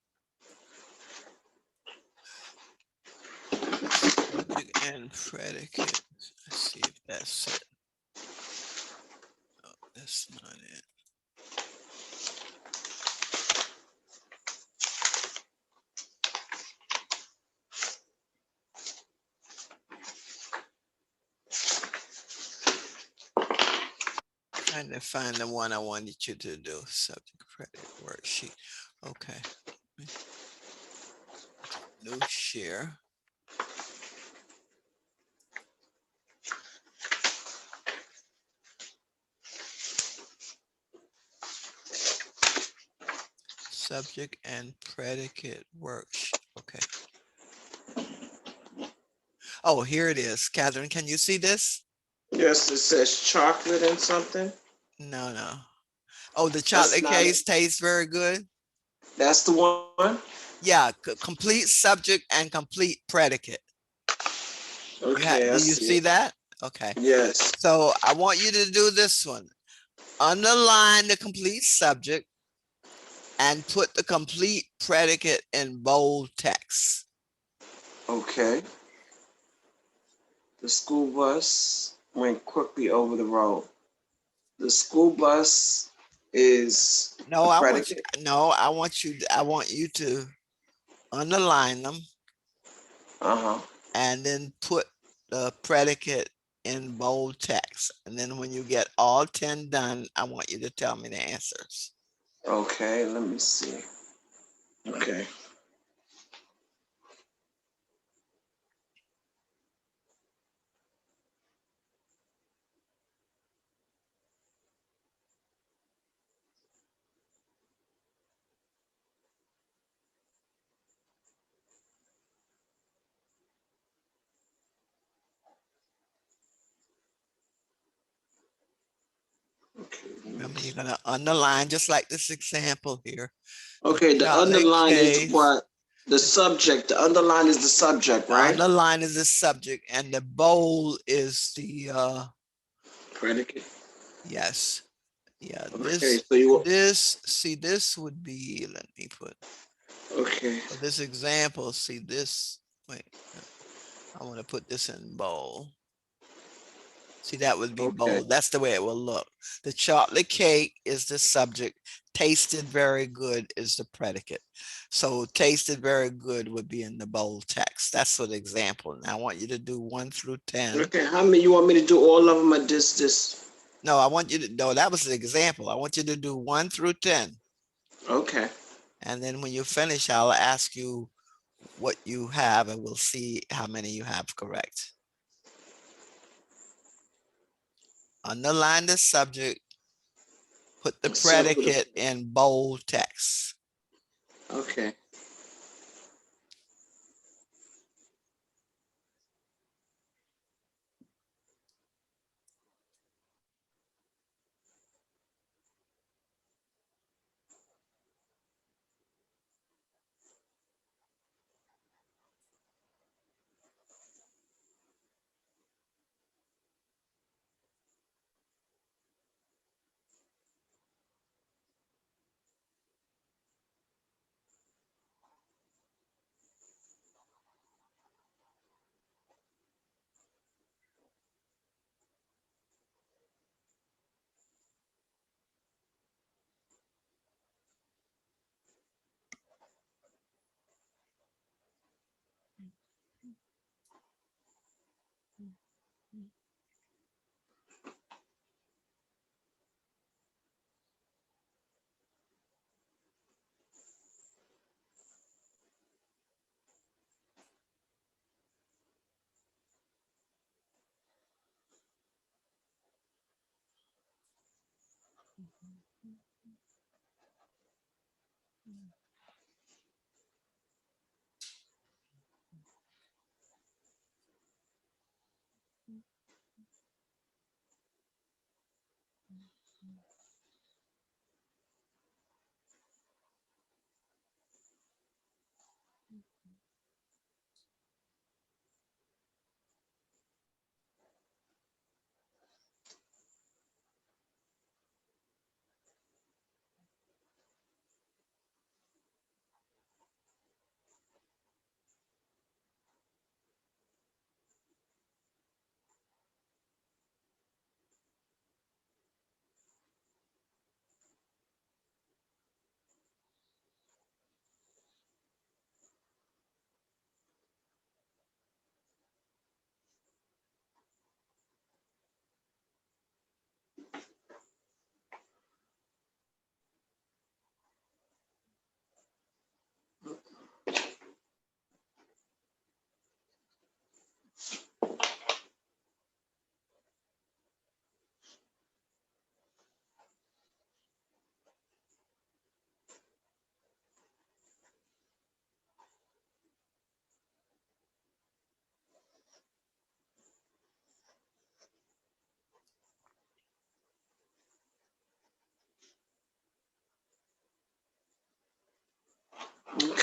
and predicate. Let's see if that's it. Oh, that's not it. Trying to find the one I wanted you to do. Subject credit worksheet. Okay. New share. Subject and predicate worksheet. Okay. Oh, here it is. Catherine, can you see this? Yes, it says chocolate and something. No, no. Oh, the That's chocolate not it. case tastes very good. That's the one. Yeah, complete subject and complete predicate. Okay, I Do you see see it. that? Okay. Yes. So I want you to do this one. Underline the complete subject and put the complete predicate in bold text. Okay. The school bus went quickly over the road. The school bus is No, a I want you, predicate. no, I want you to underline them Uh-huh. and then put the predicate in bold text. And then when you get all 10 done, I want you to tell me the answers. Okay, let me see. Okay. Okay. Remember, you're gonna underline just like this example here. The Okay, the chocolate underline is case, what? The subject. The underline is the subject, the right? underline is the subject and the bold is the Predicate. yes. Yeah, Okay, so you see this would be, let me put okay. for this example, see this, wait, no, I want to put this in bold. See, that would be Okay. bold. That's the way it will look. The chocolate cake is the subject. Tasted very good is the predicate. So tasted very good would be in the bold text. That's for the example. Now I want you to do 1 through 10. Okay, how many you want me to do all of them at this? No, I want you to, no, that was the example. I want you to do 1 through 10. Okay. And then when you finish, I'll ask you what you have and we'll see how many you have correct. Underline the subject, put the Circle the predicate in bold text. okay.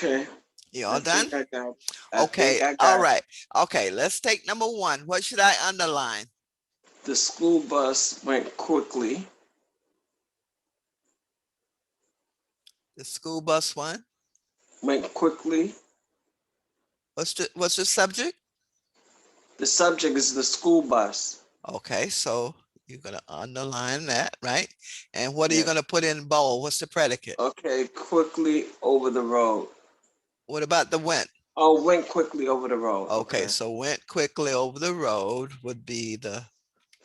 Okay. You I all done? think I got. I Okay, think I all got. right. Okay, let's take number one. What should I underline? The school bus went quickly. The school bus one. Went quickly. What's the subject? The subject is the school bus. Okay, so you're gonna underline that, right? And what are you Yeah. gonna put in bold? What's the predicate? Okay. Quickly over the road. What about the went? Oh, went quickly over the road. Okay, so went quickly over the road would be the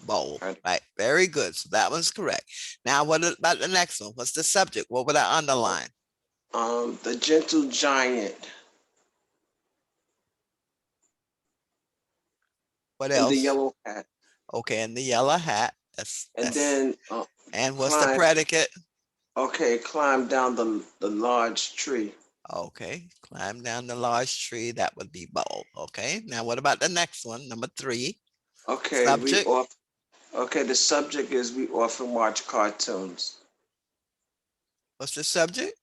bold, Right. right? Very good. So that one's correct. Now, what about the next one? What's the subject? What would I underline? The gentle giant What in the else? yellow hat, Okay, and the yellow hat. and That's then and what's the climb. predicate? Okay, climb down the large tree. Okay, climb down the large tree. That would be bold. Okay, now what about the next one? Number three. Okay, Subject. Okay, the subject is we often watch cartoons. What's the subject?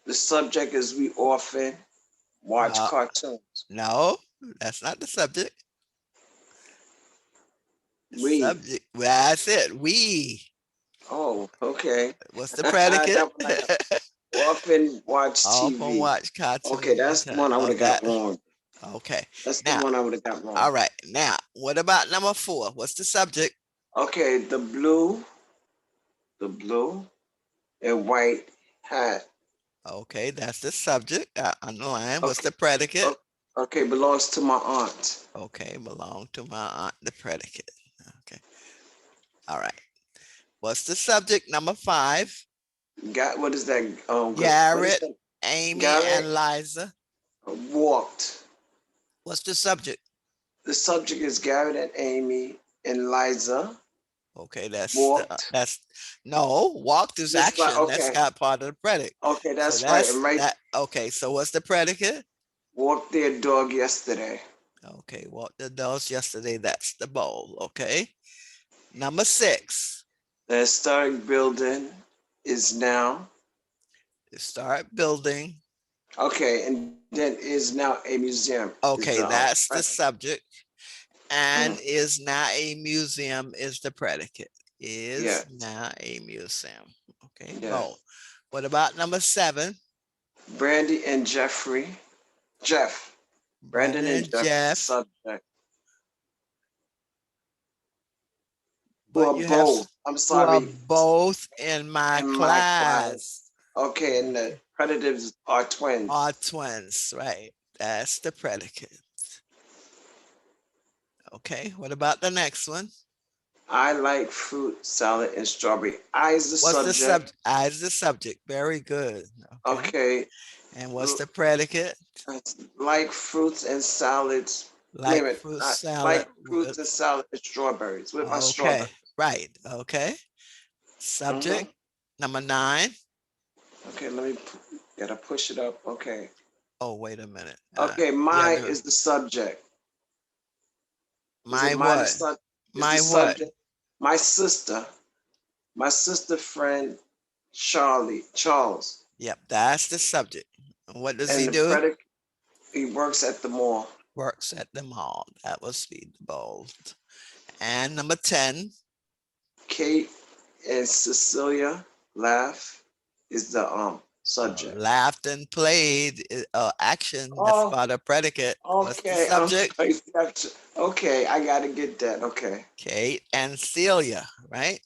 The subject is we often watch Uh, cartoons. no, that's not the subject. The We. subject. Well, that's it. We. Oh, okay. What's the predicate? That one I got. Often watch Often TV. watch Okay, cartoons all the that's the time. one I would Oh, have got that. wrong. Okay. That's the Now, one I would have got wrong. all right. Now, what about number four? What's the subject? Okay, the blue and white hat. Okay, that's the subject. Underline. What's Okay, the predicate? okay, belongs to my aunt. Okay, belong to my aunt, the predicate. Okay. All right. What's the subject? Number five. Got what is that? What is Garrett, that? Amy, Garrett and Liza. walked. What's the subject? The subject is Garrett and Amy and Liza Okay, walked. that's no, walked is This like action. That's okay, got part of the predicate. okay, So that's right. that's And right, that. Okay, so what's the predicate? walked their dog yesterday. Okay, walked the dogs yesterday. That's the bowl. Okay. Number six. The historic building is now Start building. okay, and then is now a museum. Is Okay, the that's the right? subject. And Mhm. is now a museum is the predicate. Yeah, Is now a museum. Okay, yeah. bowl. What about number seven? Brandy and Jeff. Brandon Brandon and and Jeff is the Jeff. subject. Who But are you have both. I'm who are sorry, both in my in my class. class. Okay, and the predators are twins. Are twins, right? That's the predicate. Okay, what about the next one? I like fruit salad and strawberry. I is the What's the subject. subject? I is the subject. Very good. Okay. Okay, And what's the predicate? like fruits and salads. Wait a Like minute. fruit I salad like fruits with, and salad and strawberries with my okay, strawberries. right. Okay. Subject Hmm. number nine. Okay, gotta push it up. Okay. Oh, wait a minute. Okay, Yeah, my no. is the subject. Is it My my the what? sub? Is the My what? subject? My sister. My sister friend Charles. Yep, that's the subject. What does he And the do? predicate, he works at the mall. Works at the mall. That was speed bold. And number 10. Kate and Cecilia laugh is the subject. Laughed and played. Action. That's Oh, about a predicate. What's the okay. subject? Okay, I gotta get that. Okay. Kate and Celia, right?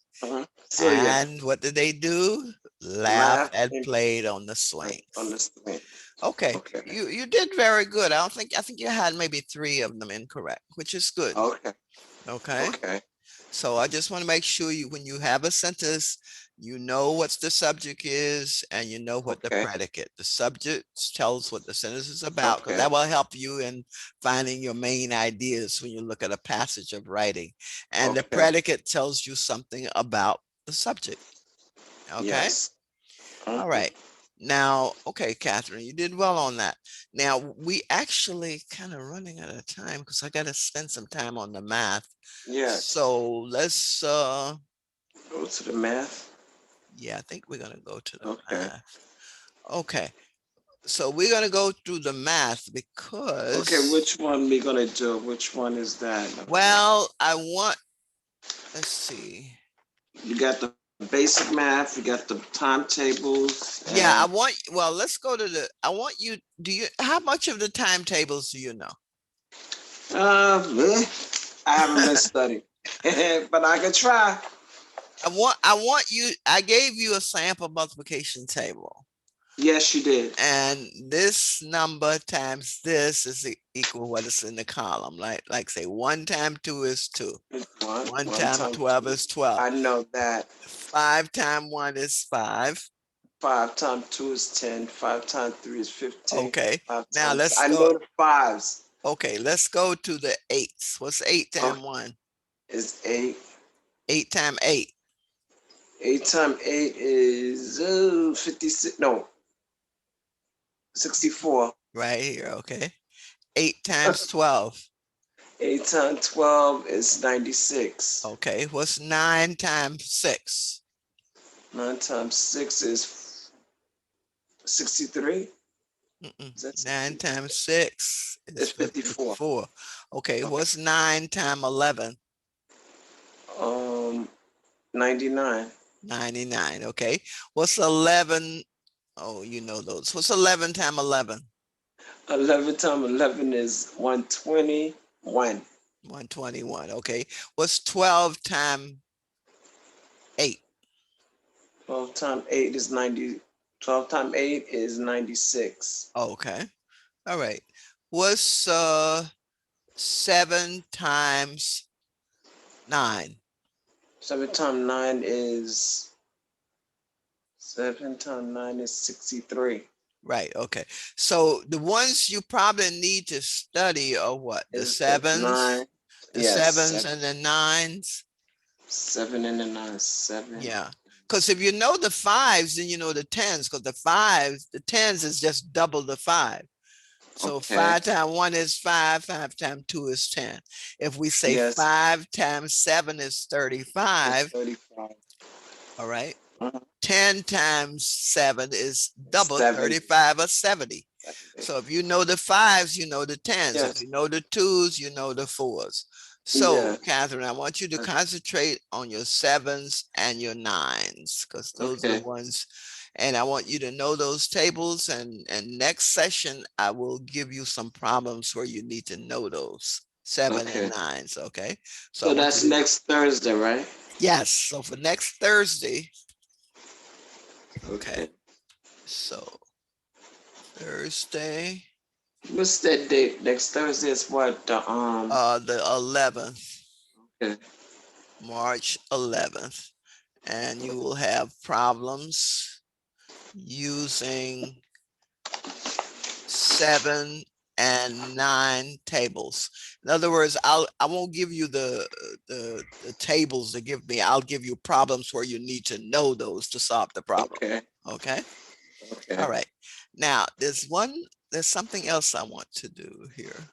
Celia And what did they do? Laugh laugh and and played on the on swings. the screen. Okay, Okay. you did very good. I think you had maybe 3 of them incorrect, which is good. Okay. Okay. Okay. So I just want to make sure when you have a sentence, you know what the subject is and you know what the Okay. predicate. The subject tells what the sentence is about, because Okay. that will help you in finding your main ideas when you look at a passage of writing. And the Okay. predicate tells you something about the subject. Okay. Yes. All right. Now, okay, Catherine, you did well on that. Now, we actually kind of running out of time because I got to spend some time on the math. Yes. So let's, Go to the math. yeah, I think we're going to go to the Okay. math. Okay. So we're gonna go through the math Okay, because, which one we gonna do? Which one is that? well, let's see. You got the basic math, you got the timetables, Yeah, and well, let's go to I want you, how much of the timetables do you know? bleh, I haven't been studying, but I can try. I gave you a sample multiplication table. Yes, you did. And this number times this is equal what is in the column. Like say 1 times 2 is 2. It's 1 one times time 12 two. is 12. I know that. 5 times 1 is 5. 5 times 2 is 10. 5 times 3 is 15. Okay. Five Now times let's I go. know the fives. Okay, let's go to the eights. What's 8 Oh, times 1? is 8. 8 times 8. 8 times 8 is 56. No, 64. Right here, okay. 8 times 12. 8 times 12 is 96. Okay, what's 9 times 6? 9 times 6 is 63. Is that 9 60? times 6 is It's 54. 54. Okay, Okay. what's 9 times 11? 99. 99. Okay, what's 11? Oh, you know those. What's 11 times 11? 11 times 11 is 121. 121. Okay, what's 12 times 8? 12 times 8 is 90. 12 times 8 is 96. Okay, all right. What's 7 times 9? 7 times 9 is 63. Right, okay. So the ones you probably need to study are what? The Is the 9. sevens, the Yes, sevens and the nines. 7 and the 9. 7. Yeah. Because if you know the fives, then you know the tens, because the tens is just double the 5. So Okay. 5 times 1 is 5, 5 times 2 is 10. If we say Yes, 5 times 7 is it's 35, 35. all right. Mhm. 10 times 7 is double 7. 35 or 70. 70. So if you know the fives, you know the tens. If Yes. you know the twos, you know the fours. So, Yeah. Catherine, I want you to concentrate on your sevens and your nines because those are the Okay. ones. And I want you to know those tables. And next session, I will give you some problems where you need to know those 7 and Okay. 9s. Okay. So I So want you that's to, next Thursday, right? yes. So for next Thursday, okay. Okay. So Thursday, What's that date? Next Thursday is what? the 11th. Okay. March 11th, and you will have problems using 7 and 9 tables. In other words, I won't give you the tables to give me. I'll give you problems where you need to know those to solve the problem. Okay. Okay. Okay. All right. Now there's something else I want to do here.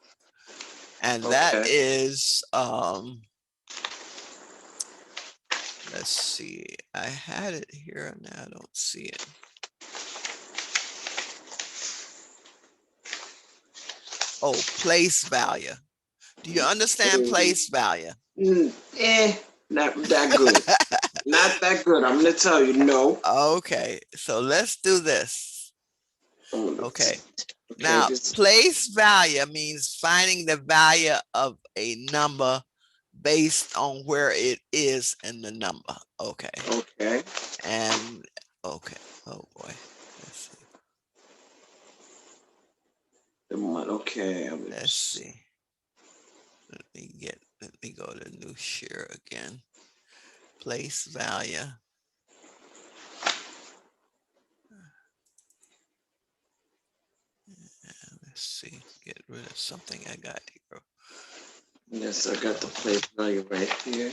And that Okay. is let's see. I had it here and now I don't see it. Oh, place value. Do you understand place value? Not that good. Not that good. I'm gonna tell you no. Okay, so let's do this. Okay, Okay. now This. place value means finding the value of a number based on where it is in the number. Okay, Okay. and okay, oh boy, let's see. Okay. Let's see. Let me go to new share again. Place value. Let's see, get rid of something I got here. Yes, I got the place value right here.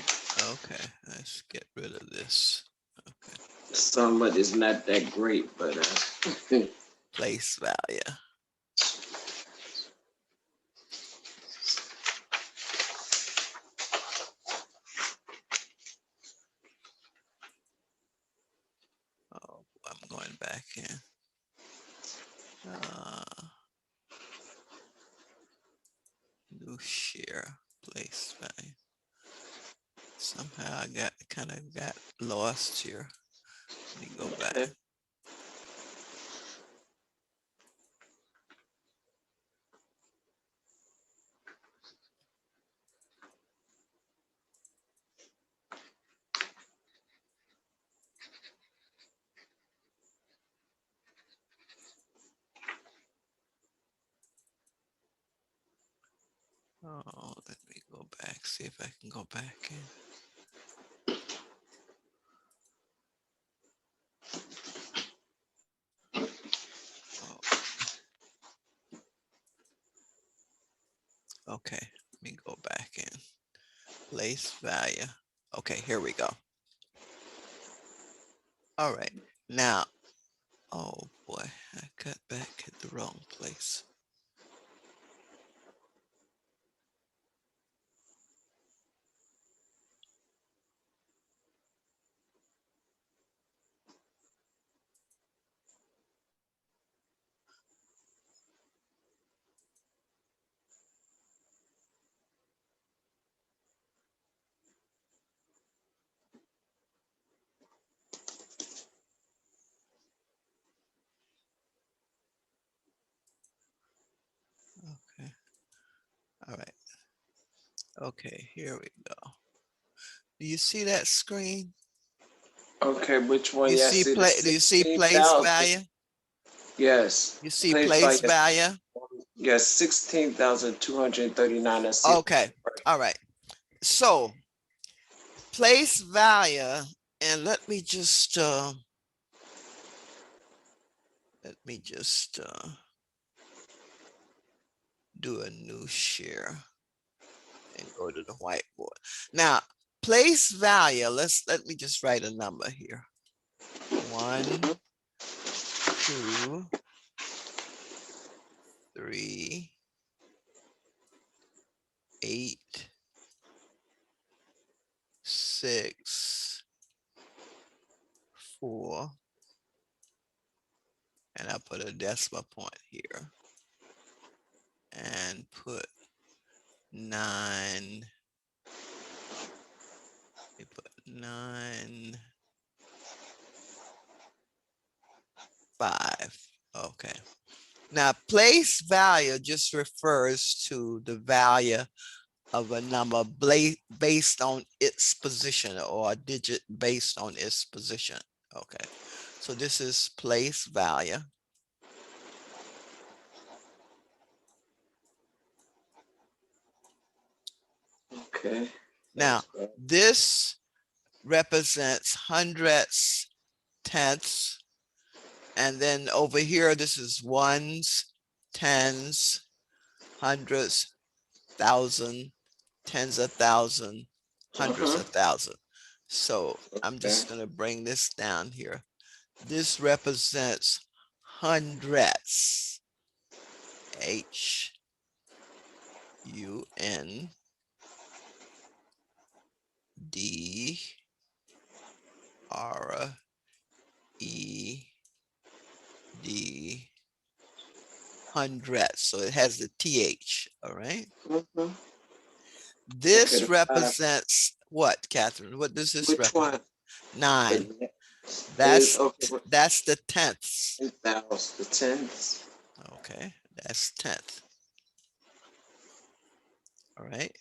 Okay, let's get rid of this. Okay, Somebody's not that great, but place value. Oh, I'm going back in. New share place value. Somehow I got lost here. Let me go back. Okay. Oh, let me go back, see if I can go back in. Oh. Okay, let me go back in. Place value. Okay, here we go. All right, now, oh boy, I got back at the wrong place. Okay, all right. Okay, here we go. Do you see that screen? Okay, which one? You Yeah, I see see the do you see place 16,000. value? Yes. You see Place place value. value? Yes, 16,239. I see. Okay, all right. So place value, and let me just do a new share and go to the whiteboard. Now, place value, let me just write a number here. 1, 2, 3, 8, 6, 4, and I put a decimal point here and put 9. We put 9, 5. Okay. Now, place value just refers to the value of a number based on its position, or a digit based on its position. Okay. So this is place value. Okay. Now, this represents hundredths, tenths, and then over here, this is ones, tens, hundreds, thousand, tens of thousand, hundreds of thousand. So I'm just going to bring this down here. This represents hundredths. HUNDRED. Hundredths. So it has the TH. All right. This Okay, represents what, Catherine? What does this which represent? one? 9. Is That's the tenths. the tenths. Okay, that's tenth. All right.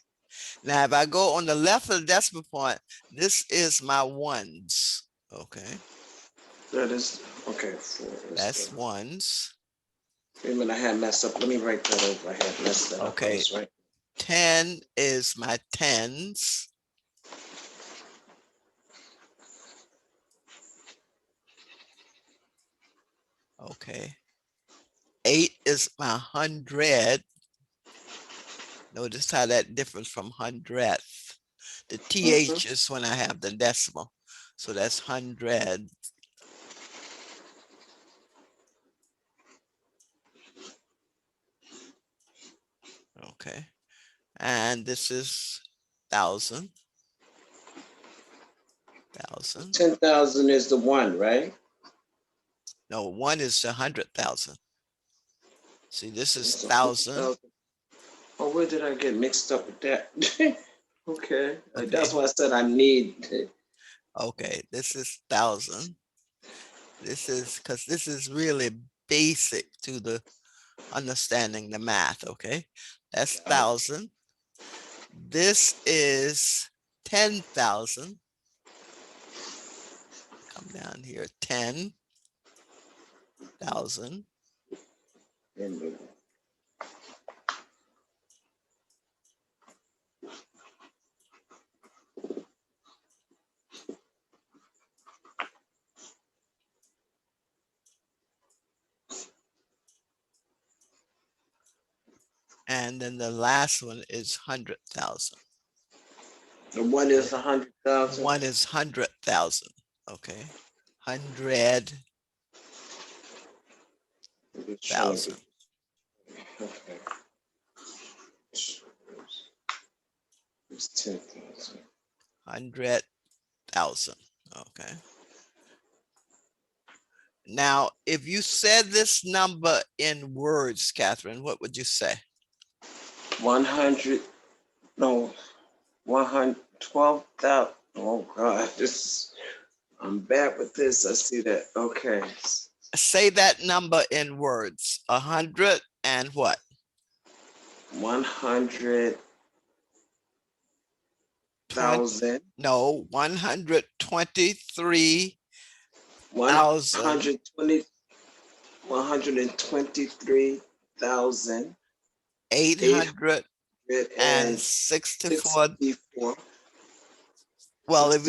Now, if I go on the left of the decimal point, this is my ones. Okay. That is okay. That's ones. Wait a minute, I had messed up. Let me write that over. I had messed that up. Okay. Right. 10 is my tens. Okay. 8 is my hundred. Notice how that differs from hundredth. The TH is when I have the decimal. So that's 100. Okay. And this is 1,000. 10,000 is the one, right? No, 1 is 100,000. See, this is It's 1,000. Oh, where did I get mixed up with that? Okay, Okay. that's why I said I need. Okay, this is 1,000. This is because this is really basic to the understanding the math. Okay, that's 1,000. This is 10,000. Come down here, 10,000. And then the last one is 100,000. The one is 100,000. One is 100,000. Okay, 100,000. Okay. It's 10,000. 100,000. Okay. Now, if you said this number in words, Catherine, what would you say? 100. No, 112,000. Oh God, I'm bad with this. I see that. Okay. Say that number in words. 100 and what? 100,000. No, 123,000. 123,000. 864. Well, if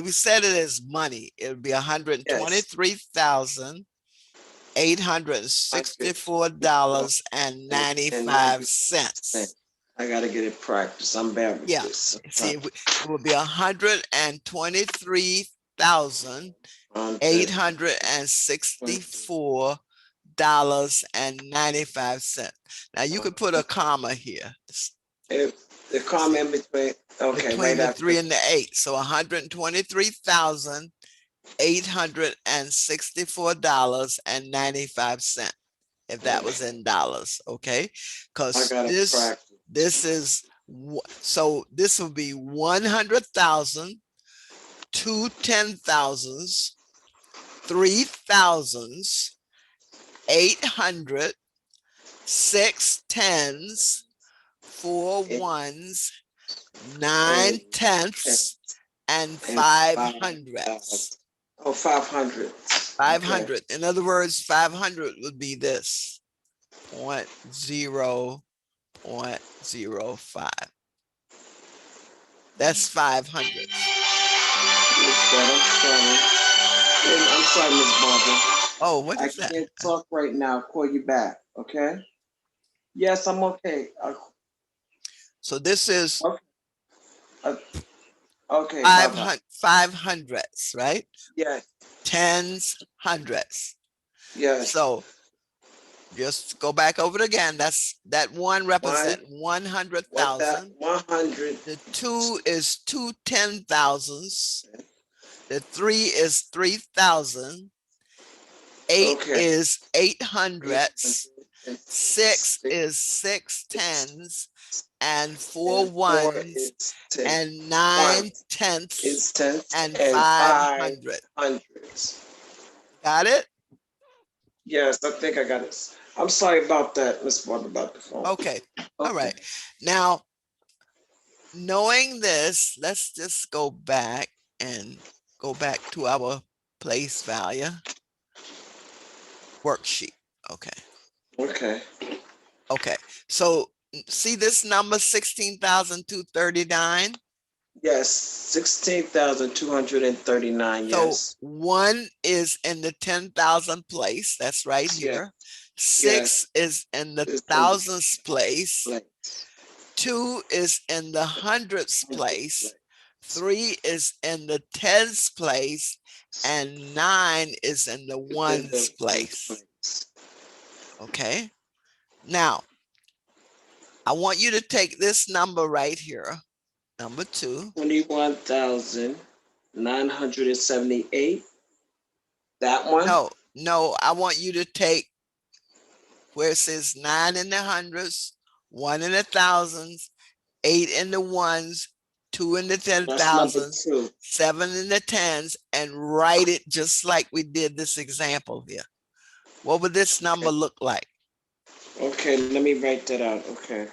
we said it as money, it would be $123,864.95. I gotta get it practiced. I'm bad with this. See, it would be $123,864.95. Now you could put a comma here. If the comma in between, okay, between right the after 3 and the 8. So $123,864.95, if that was in dollars, okay? Because this is, so this will be 100,000, 2 10,000s, 3 thousands, 800, 6 tens, 4 ones, 9 tenths, and 5 hundredths. Oh, 500. 500. In other words, 500 would be this 0.0.05. That's 500. I'm sorry, Miss Barbara. Oh, what is that? I can't talk right now. I'll call you back, okay? Yes, I'm okay. So this is okay. 500s, right? Yes. Tens, hundreds. Yes. So just go back over it again. That one represent 100,000. 100. The 2 is 2 10,000s. The 3 is 3,000. 8 is 800s. 6 is 6 tens, and 4 ones, and 9 tenths, and 5 hundredths. Got it? Yes, I think I got it. I'm sorry about that, Miss Barbara, about the phone. Okay. All right. Now, knowing this, let's just go back to our place value worksheet. Okay. So see this number 16,239? Yes, 16,239. Yes. So 1 is in the 10,000 place. That's right here. 6 is in the thousands place. 2 is in the hundreds place. 3 is in the tens place, and 9 is in the ones place. Okay. Now, I want you to take this number right here, number 2. 21,978. That one? No, I want you to take where it says 9 in the hundreds, 1 in the thousands, 8 in the ones, 2 in the That's number 10,000s, 2. 7 in the tens, and write it just like we did this example here. What would this number look like? Okay, let me write that out. Okay.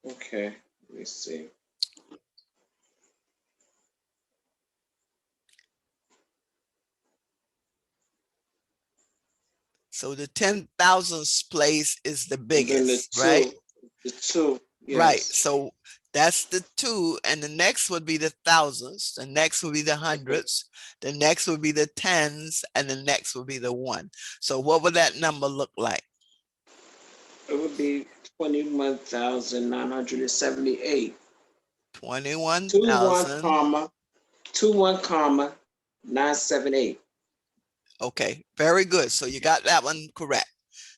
Okay, let me see. So the 10,000s place is the And then the biggest, right? 2, the 2, Right. yes. So that's the 2, and the next would be the thousands. The next would be the hundreds. The next would be the tens, and the next would be the 1. So what would that number look like? It would be 21,978. 21, 21,000. comma, 21, comma, 978. Okay, very good. So you got that one correct.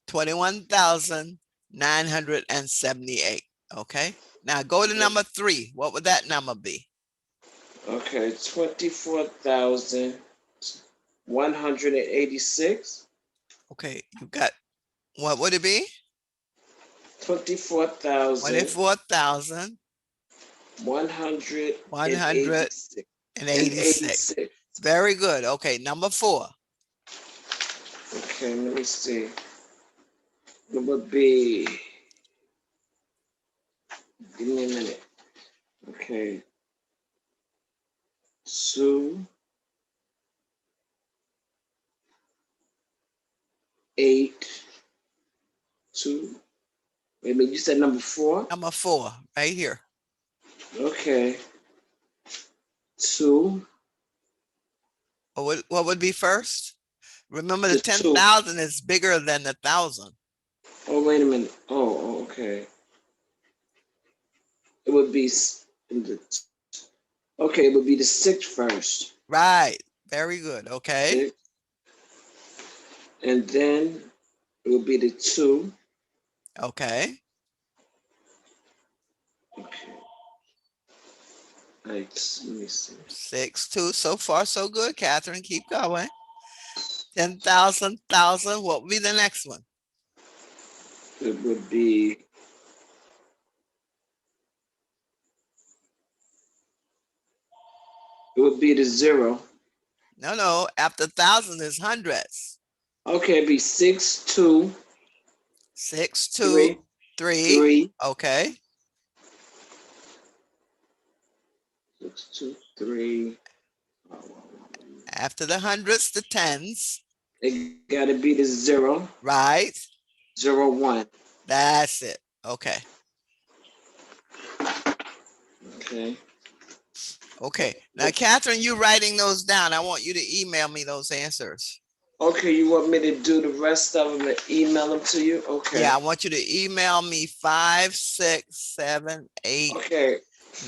21,978. Okay. Now go to number 3. What would that number be? Okay, 24,186. Okay, you got, what would it be? 24,186. 24,186. Very good. Okay, number 4. Okay, let me see. It would be, give me a minute. Okay. 2, 8, 2. Wait a minute, you said number 4? Number 4, right here. Okay. 2. What would be first? Remember the The 2. 10,000 is bigger than the 1,000. Oh, wait a minute. Oh, okay. It would be okay. It would be the 6 first. Right. Very good. Okay. 6. And then it would be the 2. Okay. Okay. Right. Let me see. 6, 2. So far, so good, Catherine. Keep going. 10,000, 1,000. What would be the next one? It would be, it would be the 0. No. After 1,000 is hundreds. Okay, it'd be 6, 2, 6, 3, 2, 3. 3. Okay. 6, 2, 3. After the hundreds, the tens. It got to be the 0, Right. 0, 1. That's it. Okay. Okay. Okay. Now, Catherine, you writing those down. I want you to email me those answers. Okay, you want me to do the rest of them and email them to you? Okay. Yeah, I want you to email me 5, 6, 7, 8, Okay.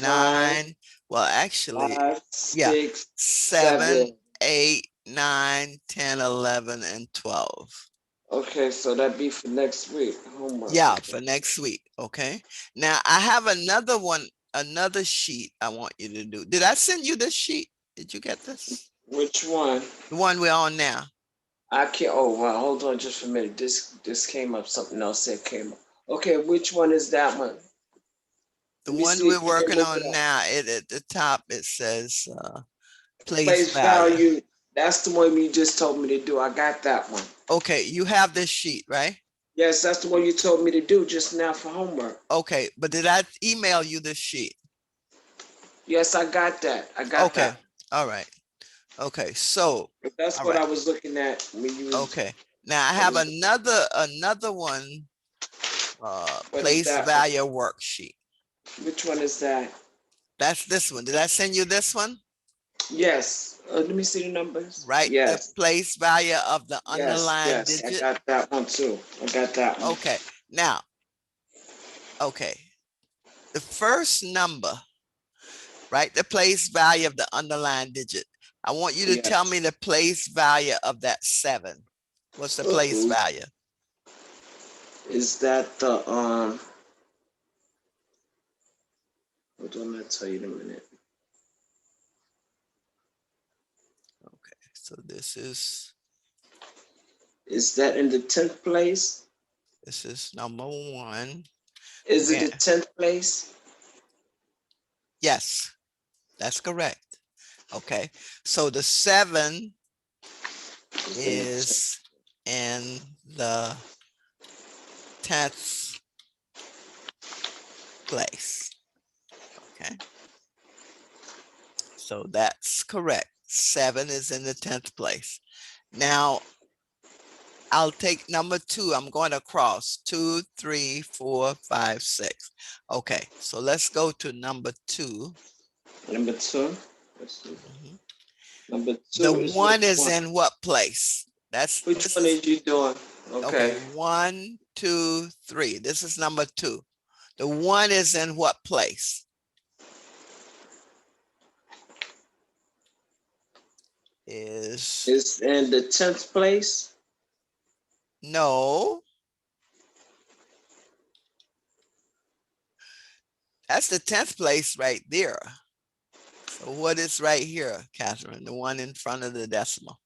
9. Well, actually, 5, yeah, 6, 7, 7. 8, 9, 10, 11, and 12. Okay, so that'd be for next week. Homework. Yeah, for next week. Okay. Now I have another one, another sheet I want you to do. Did I send you this sheet? Did you get this? Which one? The one we're on now. I can't. Oh, wow. Hold on just for a minute. This came up. Something else that came up. Okay, which one is that one? The Let me one see we're if you can working look on it up. now, at the top, it says place Place value. value. That's the one you just told me to do. I got that one. Okay, you have this sheet, right? Yes, that's the one you told me to do just now for homework. Okay, but did I email you this sheet? Yes, I got that. I got Okay, that. all right. Okay, so That's all what right. I was looking at when you was, Okay, now I have another one, what is place that one? value worksheet. Which one is that? That's this one. Did I send you this one? Yes. Let me see the numbers. Right, the Yes. place value of the Yes. underlying Yes. I digit. got that one too. I got that one. Okay, now, okay, the first number, right, the place value of the underlying digit. I want you to tell me the place value of that 7. What's the place value? Is that the hold on, I'll tell you in a minute. Okay, so this is Is that in the 10th place? This is number 1. Is it Yeah. the 10th place? Yes, that's correct. Okay, so the 7 is in the 10th place. Okay, so that's correct. 7 is in the 10th place. Now, I'll take number 2. I'm going across 2, 3, 4, 5, 6. Okay, so let's go to number 2. Number 2. Let's see. Mhm. Number 2 The is 1 which is one? in what place? Which This one is is you doing? okay. Okay. 1, 2, 3. This is number 2. The 1 is in what place? Is It's in the 10th place. no. That's the 10th place right there. So what is right here, Catherine? The one in front of the decimal.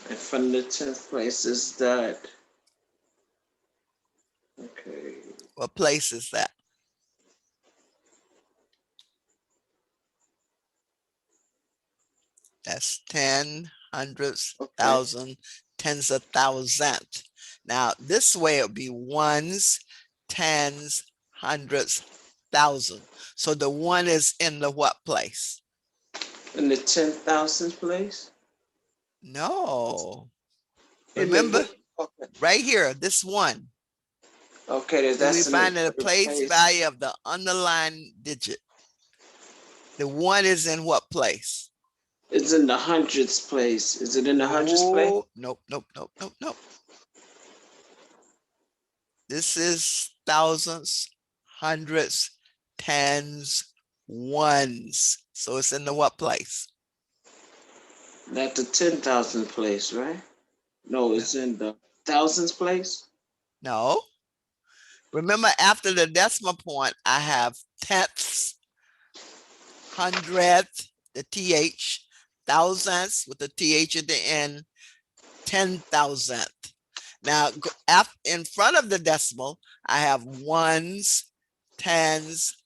And from the 10th place is that. Okay. What place is that? That's 10, hundreds, Okay. thousand, tens of thousand. Now this way it would be ones, tens, hundreds, thousand. So the 1 is in the what place? In the 10,000th place. No. Wait a minute, Remember, okay. right here, this 1. Okay, Do we that's in find the the place value of the underlying digit? The 1 is in what place? It's in the hundredths place. Is it in the hundredths place? Oh, nope, nope, nope, nope, nope. This is thousands, hundreds, tens, ones. So it's in the what place? That's the 10,000th place, right? No, it's in the thousands place. No. Remember, after the decimal point, I have tenths, hundredth, the TH, thousands with the TH at the end, 10,000th. Now, in front of the decimal, I have ones, tens,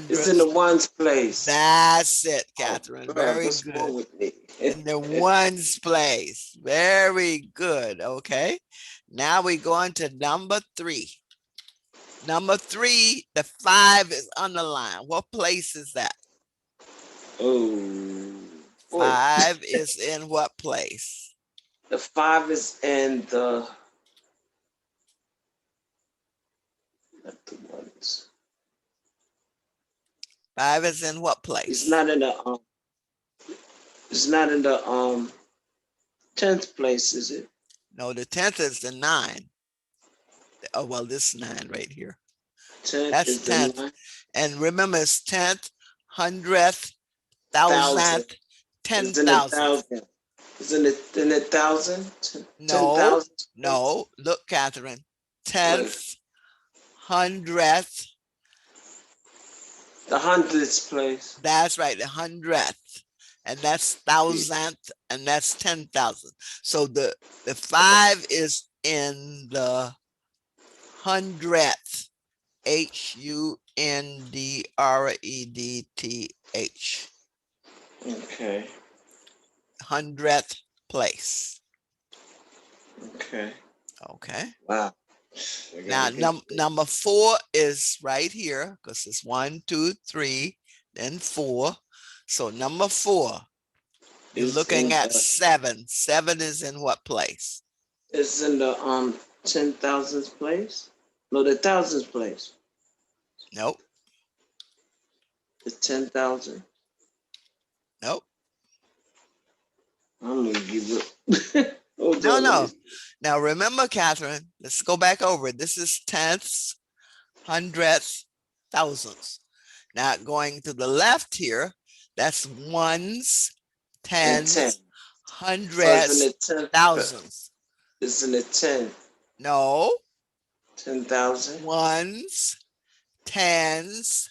It's in the hundreds. ones place. That's it, Oh, Catherine. God, Very what's wrong good. with me? In the ones place. Very good. Okay. Now we go on to number 3. Number 3, the 5 is underlined. What place is that? Oh, boy. 5 is in what place? The 5 is in the, not the ones. 5 is in what place? It's not in the it's not in the 10th place, is it? No, the 10th is the 9. Oh, well, this 9 right here. 10th That's is the 10th. 9. And remember, it's 10th, 100th, Thousand. 1000th, It's in the 10,000. thousand. It's in the thousand. No, 10,000. no. Look, Catherine. What? 10th, 100th. The hundredths place. That's right, the 100th. And that's 1000th, and that's 10,000. So the 5 is in the 100th. HUNDREDTH. Okay. 100th place. Okay. Okay. Wow. Now number 4 is right here because it's 1, 2, 3, then 4. So number 4, you're It's looking in at the, 7. 7 is in what place? it's in the 10,000th place. No, the thousandth place. Nope. The 10,000. Nope. I'm gonna give up. Hold No, on, no. let me- Now remember, Catherine, let's go back over it. This is tenths, hundredths, thousands. Now going to the left here, that's ones, And 10. tens, So it's in hundreds, the 10th. thousands. It's in the 10. No, 10,000. ones, tens,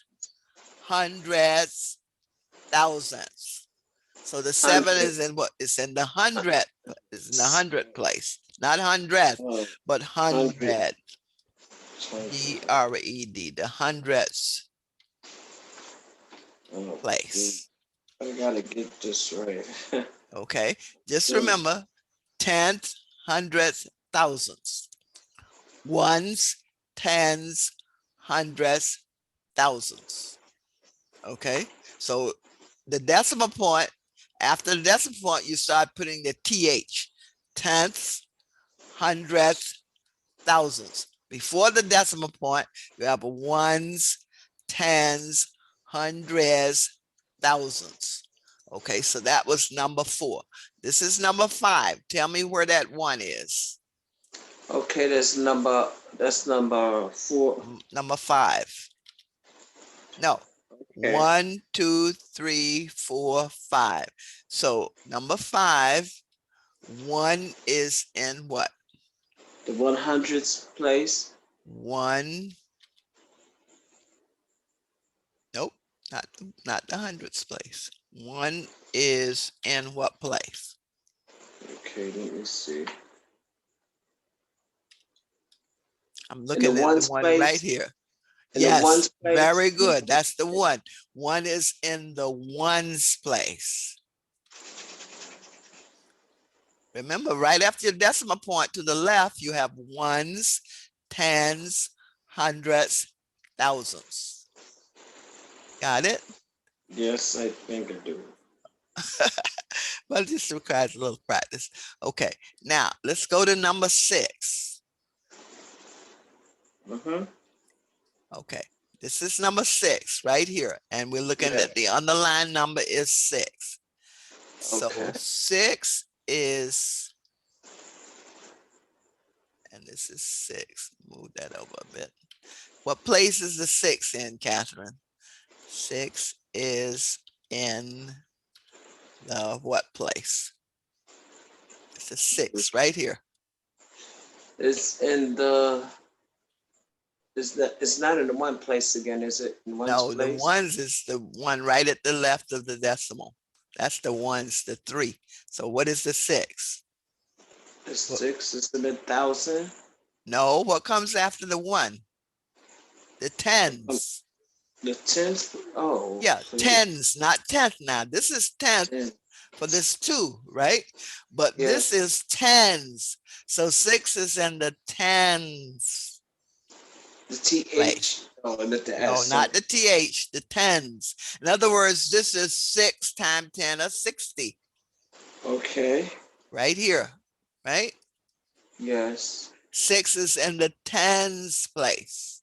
hundreds, thousands. So the 7 100. is in what? It's in the 100. It's in the 100 place, not 100, Oh, but 100. 100. D-R-E-D, the hundreds Oh, place. I gotta get this right. Okay, just Mm. remember, tenths, hundreds, thousands, ones, tens, hundreds, thousands. Okay, so the decimal point, after the decimal point, you start putting the TH, tenths, hundredths, thousands. Before the decimal point, you have ones, tens, hundreds, thousands. Okay, so that was number 4. This is number 5. Tell me where that 1 is. Okay, that's number 4. Number 5. No. Okay. 1, 2, 3, 4, 5. So number 5, 1 is in what? The 100th place. 1. Nope, not the hundredths place. 1 is in what place? Okay, let me see. I'm In looking the at the ones one place. right here. In the Yes, ones place. very good. That's the 1. 1 is in the ones place. Remember, right after your decimal point to the left, you have ones, tens, hundreds, thousands. Got it? Yes, I think I do. Well, this requires a little practice. Okay, now let's go to number 6. Mm-hmm. Okay, this is number 6 right here. And we're looking Yeah. at the underlying number is 6. So Okay. 6 is, and this is 6. Move that over a bit. What place is the 6 in, Catherine? 6 is in the what place? It's a 6 right here. It's in the. It's not in the one place again, is it? In one's No, the place? ones is the one right at the left of the decimal. That's the ones, the 3. So what is the 6? The 6 is in 1,000. No, what comes after the 1? The tens. The 10th. Oh. Yeah, So tens, not 10th now. This is 10th 10. for this 2, right? But this Yes. is tens. So 6 is in the tens. The TH. Place. Oh, not the No, S. not the TH, the tens. In other words, this is 6 times 10 or 60. Okay. Right here, right? Yes. 6 is in the tens place.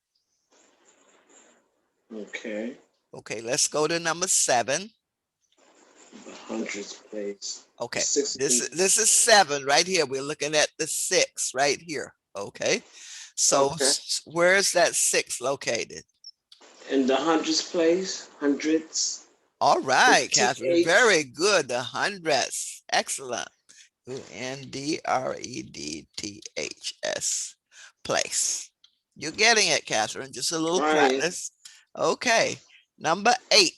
Okay. Okay, let's go to number 7. The hundredth place. Okay, Six. this is 7 right here. We're looking at the 6 right here. Okay, so Okay. where's that 6 located? In the hundredth place. Hundreds. All right, The Catherine, TH. very good. The hundredths, excellent. UNDREDTHS place. You're getting it, Catherine. Just a little Right. practice. Okay, number 8.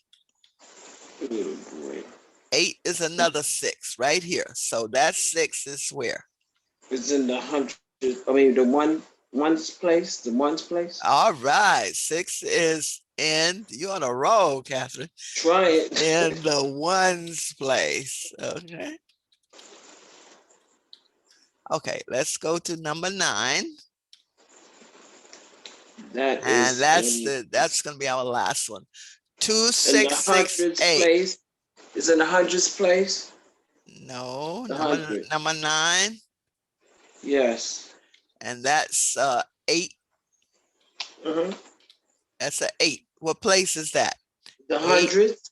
Oh boy. 8 is another 6 right here. So that 6 is where? It's in the hundred. I mean, the one's place. The one's place. All right, 6 is in, you're on a roll, Catherine. Try it. In the ones place. Okay. Okay, let's go to number 9. That And is that's gonna be our last one. 2, in the 6, 6, hundredth 8. place. Is in the hundredth place. No, The number 100. 9. Yes. And that's 8. Uh-huh. That's an 8. What place is that? The 8? hundredth.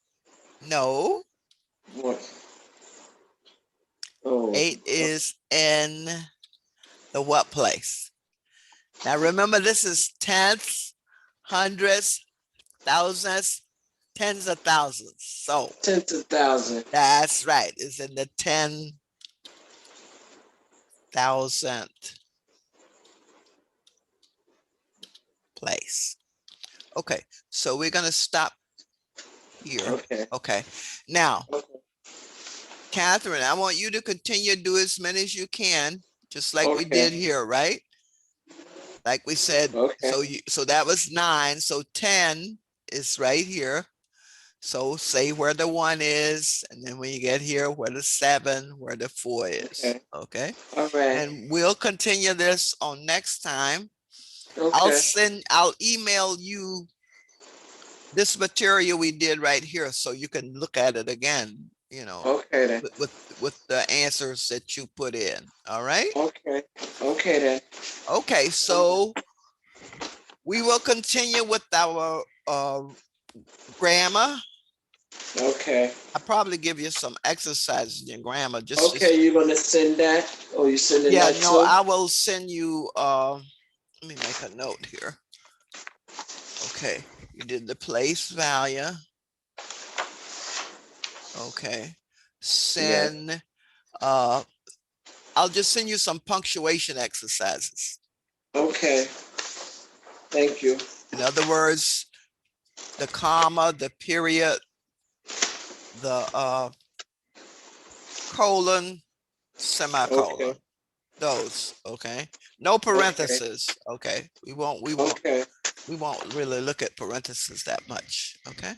No. What? Oh. 8 is in the what place? Now remember, this is tenths, hundreds, thousands, tens of thousands. So 10,000. that's right. It's in the 10,000 place. Okay, so we're gonna stop here. Okay. Okay. Now, Okay. Catherine, I want you to continue to do as many as you can, just like we did Okay. here, right? Like we said, Okay. so that was 9, so 10 is right here. So say where the 1 is, and then when you get here, where the 7, where the 4 is, Okay. okay? All right. And we'll continue this on next time. Okay. I'll email you this material we did right here, so you can look at it again, you know, Okay then. with the answers that you put in, all right? Okay. Okay then. Okay, so we will continue with our grammar. Okay. I'll probably give you some exercises in grammar. Okay, you're gonna send that, or you sending Yeah, that no, too? I will send you, let me make a note here. Okay, you did the place value. Okay, send, I'll just send you some punctuation exercises. Okay. Thank you. In other words, the comma, the period, the colon, semicolon, Okay. those, okay? No parentheses, okay? We won't Okay. really look at parentheses that much, okay?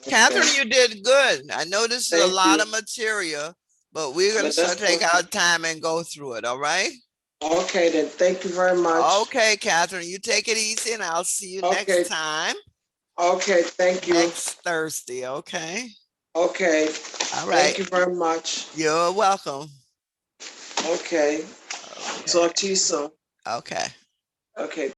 Okay. Catherine, you did good. I know this is a Thank lot you. of material, but we're gonna But that's take okay. our time and go through it, all right? Okay then. Thank you very much. Okay, Catherine, you take it easy and I'll see you Okay. next time, Okay. Thank you. next Thursday, okay? Okay. All right, Thank you very much. you're welcome. Okay. Okay, Talk to you soon. okay. Okay.